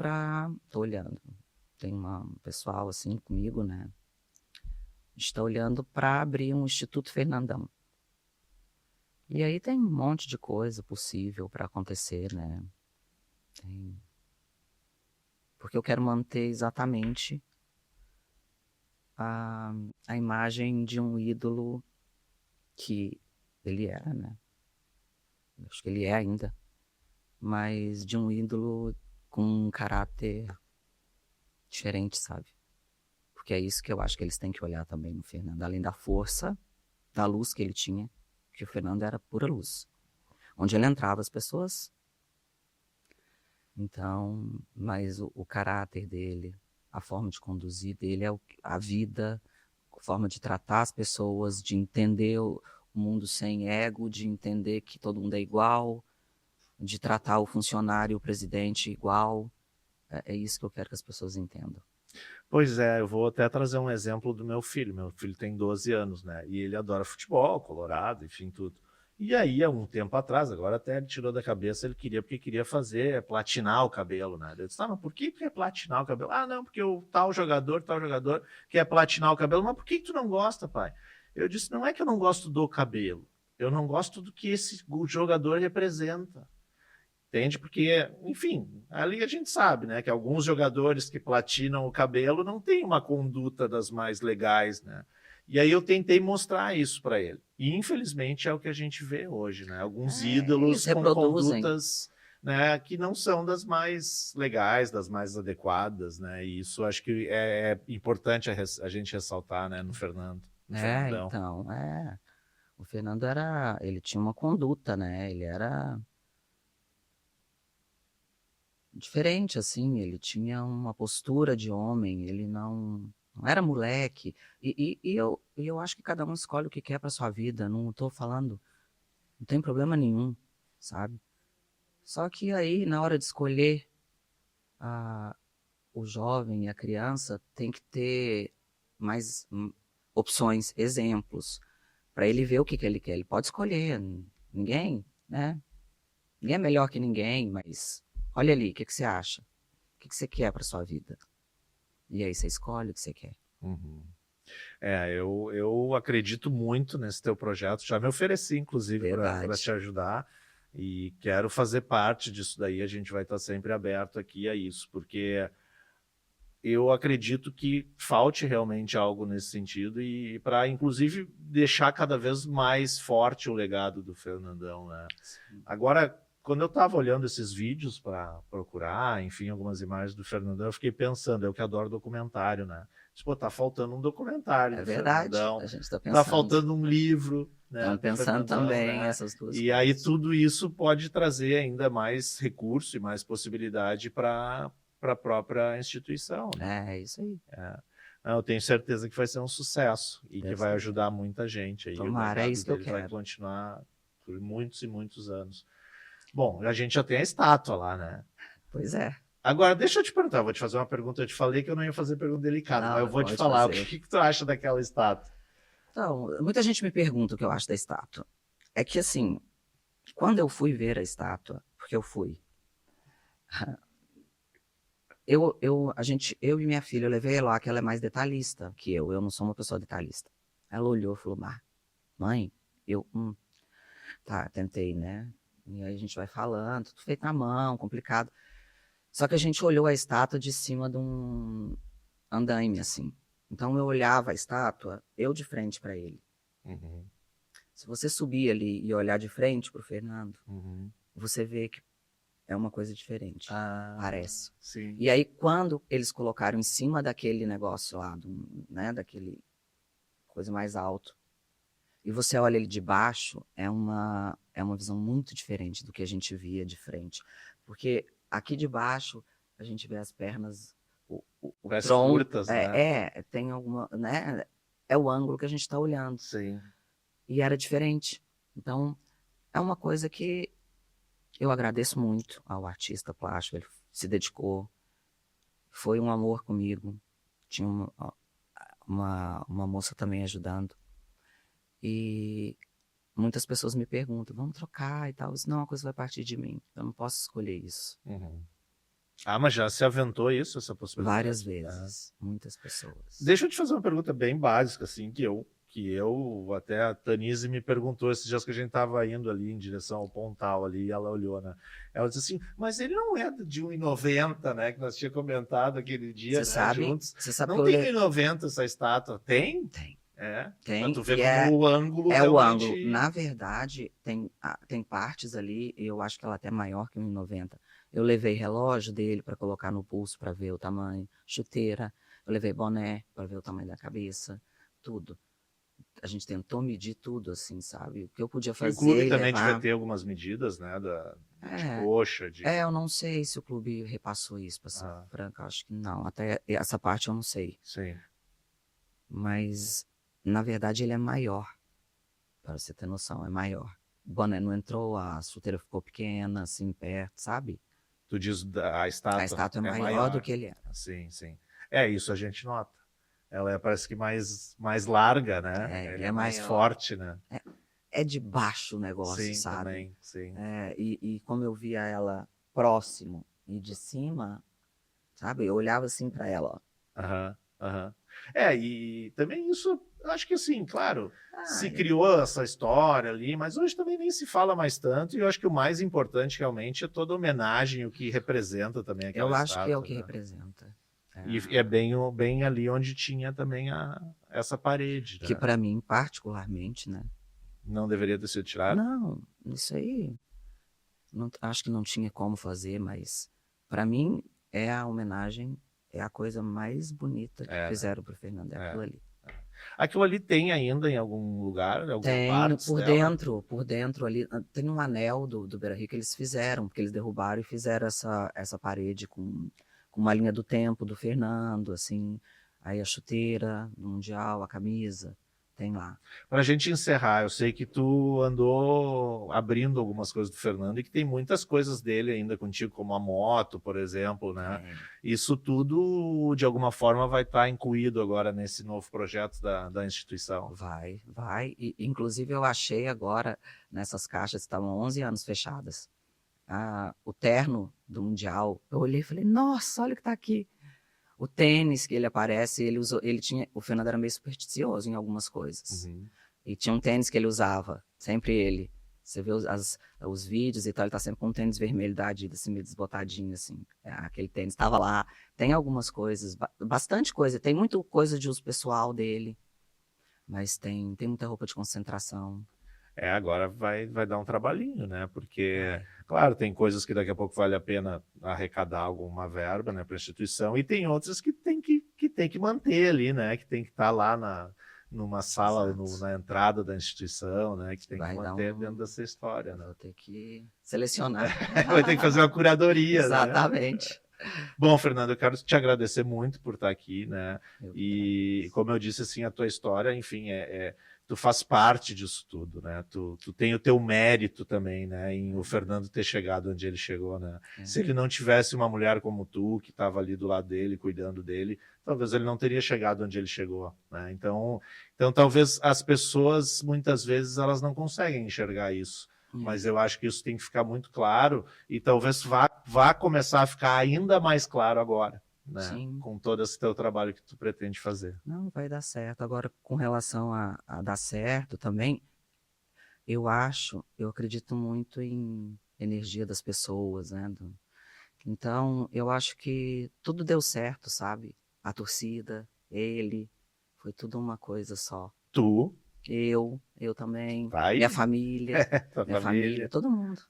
tem um pessoal assim comigo, né? A gente está olhando para abrir um Instituto Fernandão. E aí tem um monte de coisa possível para acontecer, né? Porque eu quero manter exatamente a imagem de um ídolo que ele era, né? Eu acho que ele é ainda. Mas de um ídolo com um caráter diferente, sabe? Porque é isso que eu acho que eles têm que olhar também no Fernando. Além da força, da luz que ele tinha. Que o Fernando era pura luz. Onde ele entrava, as pessoas... Então, mas o caráter dele, a forma de conduzir dele, a vida, a forma de tratar as pessoas, de entender mundo sem ego, de entender que todo mundo é igual, de tratar o funcionário e o presidente igual. É isso que eu quero que as pessoas entendam. Pois é, eu vou até trazer um exemplo do meu filho. Meu filho tem 12 anos, né? E ele adora futebol, Colorado, enfim, tudo. E aí, há um tempo atrás, agora até ele tirou da cabeça, porque queria platinar o cabelo, né? Eu disse, mas por que quer platinar o cabelo? Ah, não, porque o tal jogador quer platinar o cabelo. Mas por que tu não gosta, pai? Eu disse, não é que eu não gosto do cabelo, eu não gosto do que o jogador representa. Entende? Porque, enfim, ali a gente sabe, né, que alguns jogadores que platinam o cabelo não têm uma conduta das mais legais, né? E aí eu tentei mostrar isso para ele. E infelizmente é o que a gente vê hoje, né? Alguns ídolos eles com reproduzem. condutas, né, que não são das mais legais, das mais adequadas, né? E isso acho que é importante a gente ressaltar, né, no Fernando. No Fernandão. Então, o Fernando ele tinha uma conduta, né? Ele era diferente, assim, ele tinha uma postura de homem, ele não era moleque. E eu acho que cada um escolhe o que quer para sua vida, não estou falando, não tem problema nenhum, sabe? Só que aí, na hora de escolher o jovem e a criança, tem que ter mais opções, exemplos, para ele ver o que ele quer. Ele pode escolher, ninguém, né? Ninguém é melhor que ninguém, mas olha ali, o que você acha? O que você quer para sua vida? E aí você escolhe o que você quer. Uhum. Eu acredito muito nesse teu projeto, já me ofereci, inclusive, para te ajudar, e quero fazer parte disso daí. A gente vai estar sempre aberto aqui a isso, porque eu acredito que falte realmente algo nesse sentido, e para, inclusive, deixar cada vez mais forte o legado do Fernandão, né? Agora, quando eu estava olhando esses vídeos para procurar, enfim, algumas imagens do Fernandão, eu fiquei pensando, eu que adoro documentário, né? Tipo, tá faltando um documentário do verdade, Fernandão, a gente está pensando. tá faltando um livro, né? Estamos pensando também né? essas duas E coisas. aí tudo isso pode trazer ainda mais recurso e mais possibilidade para a própria instituição, né? É isso aí. Eu tenho certeza que vai ser um sucesso e que vai ajudar muita gente aí. Tomara, é isso que eu quero. Vai continuar por muitos e muitos anos. Bom, a gente já tem a estátua lá, né? Pois é. Agora, deixa eu te perguntar, vou te fazer uma pergunta. Eu te falei que eu não ia fazer pergunta delicada, mas eu vou te falar. O que tu acha daquela estátua? Então, muita gente me pergunta o que eu acho da estátua. É que, assim, quando eu fui ver a estátua, porque eu fui, eu e minha filha, eu levei ela lá, que ela é mais detalhista que eu não sou uma pessoa detalhista. Ela olhou e falou, mãe, tá, tentei, né? E aí a gente vai falando, tudo feito na mão, complicado. Só que a gente olhou a estátua de cima de um andaime, assim. Então eu olhava a estátua, eu de frente para ele. Uhum. Se você subir ali e olhar de frente pro Fernando, você vê que é uma coisa diferente. Parece. Sim. E aí, quando eles colocaram em cima daquele negócio lá, né, daquele coisa mais alto, e você olha ele de baixo, é uma visão muito diferente do que a gente via de frente. Porque aqui de baixo, a gente vê as pernas, o tronco, curtas, né? Tem alguma, né? É o ângulo que a gente está olhando. Sim. E era diferente. Então, é uma coisa que eu agradeço muito ao artista plástico. Ele se dedicou, foi um amor comigo. Tinha uma moça também ajudando. E muitas pessoas me perguntam, vamos trocar e tal. Isso não, a coisa vai partir de mim. Eu não posso escolher isso. Mas já se aventou isso, essa possibilidade? Várias vezes. Muitas pessoas. Deixa eu te fazer uma pergunta bem básica, assim, que até a Tanise me perguntou esses dias que a gente estava indo ali em direção ao Pontal ali, e ela olhou, né? Ela disse assim, mas ele não é de 1,90, né? Que nós tínhamos comentado aquele dia, Você né, sabe, juntos. você sabe Não que tem 1,90 essa estátua? Tem? Tem. Tem. Pra tu ver E como o ângulo é realmente... o ângulo. Na verdade, tem partes ali, eu acho que ela até é maior que 1,90. Eu levei relógio dele para colocar no pulso para ver o tamanho, chuteira, eu levei boné para ver o tamanho da cabeça, tudo. A gente tentou medir tudo, assim, sabe? O que eu podia fazer. O clube também levar... devia ter algumas medidas, né? De coxa, de... eu não sei se o clube repassou isso, para ser franca, acho que não. Até essa parte eu não sei. Sim. Mas, na verdade, ele é maior. para você ter noção, é maior. O boné não entrou, a chuteira ficou pequena, assim, perto, sabe? Tu diz a estátua. A estátua é maior do que ele era. Sim, sim. Isso a gente nota. Ela parece que mais larga, né? Ele é mais maior. forte, né? É de baixo o negócio, Sim, sabe? também, sim. E como eu via ela próximo e de cima, sabe? Eu olhava assim para ela, ó. Aham, aham. E também isso, eu acho que assim, claro, se é. criou essa história ali, mas hoje também nem se fala mais tanto, e eu acho que o mais importante realmente é toda a homenagem, o que representa também aquela Eu acho que é o estátua, que né? representa. E é bem ali onde tinha também essa parede, né? Que para mim, particularmente, né? Não deveria ter sido tirado? Não, isso aí, acho que não tinha como fazer, mas para mim é a homenagem, é a coisa mais bonita que fizeram pro Fernando, é aquilo ali. Aquilo ali tem ainda em algum lugar, em alguma Tem, parte por dentro ali, tem um anel do Beira-Rio que eles fizeram, porque eles derrubaram e fizeram essa parede com uma linha do tempo do Fernando, assim, aí a chuteira do Mundial, a camisa, tem lá. Para a gente encerrar, eu sei que tu andou abrindo algumas coisas do Fernando e que tem muitas coisas dele ainda contigo, como a moto, por exemplo, né? Isso tudo, de alguma forma, vai estar incluído agora nesse novo projeto da instituição. Vai. E, inclusive, eu achei agora, nessas caixas, estavam 11 anos fechadas. O terno do Mundial, eu olhei e falei, nossa, olha o que está aqui. O tênis que ele aparece, o Fernando era meio supersticioso em algumas coisas. Uhum. E tinha um tênis que ele usava, sempre ele. Você vê os vídeos e tal, ele tá sempre com um tênis vermelho da Adidas, assim, meio desbotadinho, assim. Aquele tênis estava lá. Tem algumas coisas, bastante coisa. Tem muita coisa de uso pessoal dele, mas tem muita roupa de concentração. Agora vai dar um trabalhinho, né? Porque, claro, tem coisas que daqui a pouco vale a pena arrecadar alguma verba, né, para a instituição, e tem outras que tem que manter ali, né? Que tem que estar lá numa sala, na entrada da instituição, né? Que tem que manter dentro dessa história, né? Vou ter que selecionar. Vai ter que fazer uma curadoria, Exatamente. Né? Bom, Fernando, eu quero te agradecer muito por estar aqui, né? E, como eu disse, assim, a tua história, enfim, tu faz parte disso tudo, né? Tu tem o teu mérito também, né? Em o Fernando ter chegado onde ele chegou, né? Se ele não tivesse uma mulher como tu, que estava ali do lado dele, cuidando dele, talvez ele não teria chegado onde ele chegou, né? Então talvez as pessoas, muitas vezes, elas não conseguem enxergar isso. Mas eu acho que isso tem que ficar muito claro e talvez vá começar a ficar ainda mais claro agora. Né? Sim. Com todo esse teu trabalho que tu pretende fazer. Não, vai dar certo. Agora, com relação a dar certo também, eu acredito muito em energia das pessoas, né? Então, eu acho que tudo deu certo, sabe? A torcida, ele, foi tudo uma coisa só. Tu? Eu também, Vai? minha família, minha família, todo mundo.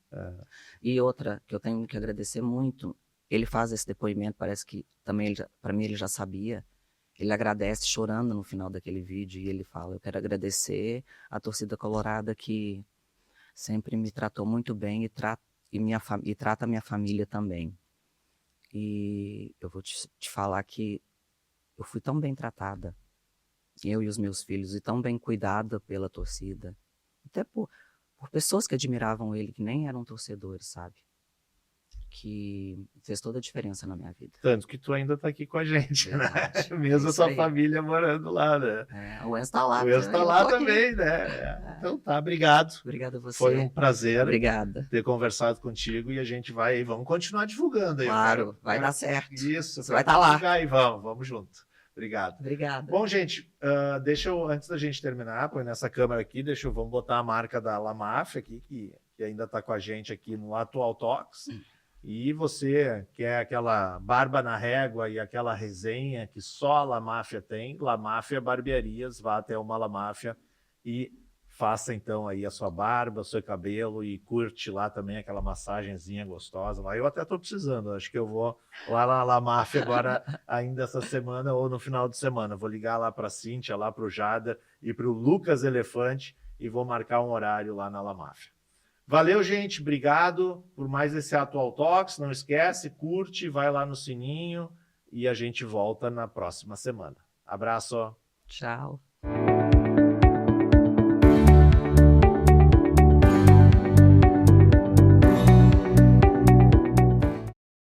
E outra, que eu tenho que agradecer muito, ele faz esse depoimento, parece que também, para mim, ele já sabia. Ele agradece chorando no final daquele vídeo e ele fala, eu quero agradecer a torcida colorada que sempre me tratou muito bem e trata a minha família também. E eu vou te falar que eu fui tão bem tratada, eu e os meus filhos, e tão bem cuidada pela torcida, até por pessoas que admiravam ele, que nem eram torcedores, sabe? Que fez toda a diferença na minha vida. Tanto que tu ainda tá aqui com a gente, verdade, né? Mesmo a tua família morando lá, né? O Enzo tá lá. O Enzo tá lá também, né? Então tá, obrigado. Obrigado a você. Foi um prazer Obrigada. ter conversado contigo e a gente vamos continuar divulgando aí. Claro, vai dar certo. Isso. Você vai estar lá. E vamos junto. Obrigado. Obrigada. Bom, gente, antes da gente terminar, põe nessa câmera aqui, vamos botar a marca da La Máfia aqui, que ainda está com a gente aqui no Atual Talks. E você quer aquela barba na régua e aquela resenha que só a La Máfia tem, La Máfia Barbearias, vá até uma La Máfia e faça então aí a sua barba, o seu cabelo e curte lá também aquela massagenzinha gostosa lá. Eu até estou precisando, acho que eu vou lá na La Máfia agora, ainda essa semana ou no final de semana. Vou ligar lá para a Cíntia, lá para o Jada e para o Lucas Elefante e vou marcar um horário lá na La Máfia. Valeu, gente. Obrigado por mais esse Atual Talks. Não esquece, curte, vai lá no sininho e a gente volta na próxima semana. Abraço. Tchau.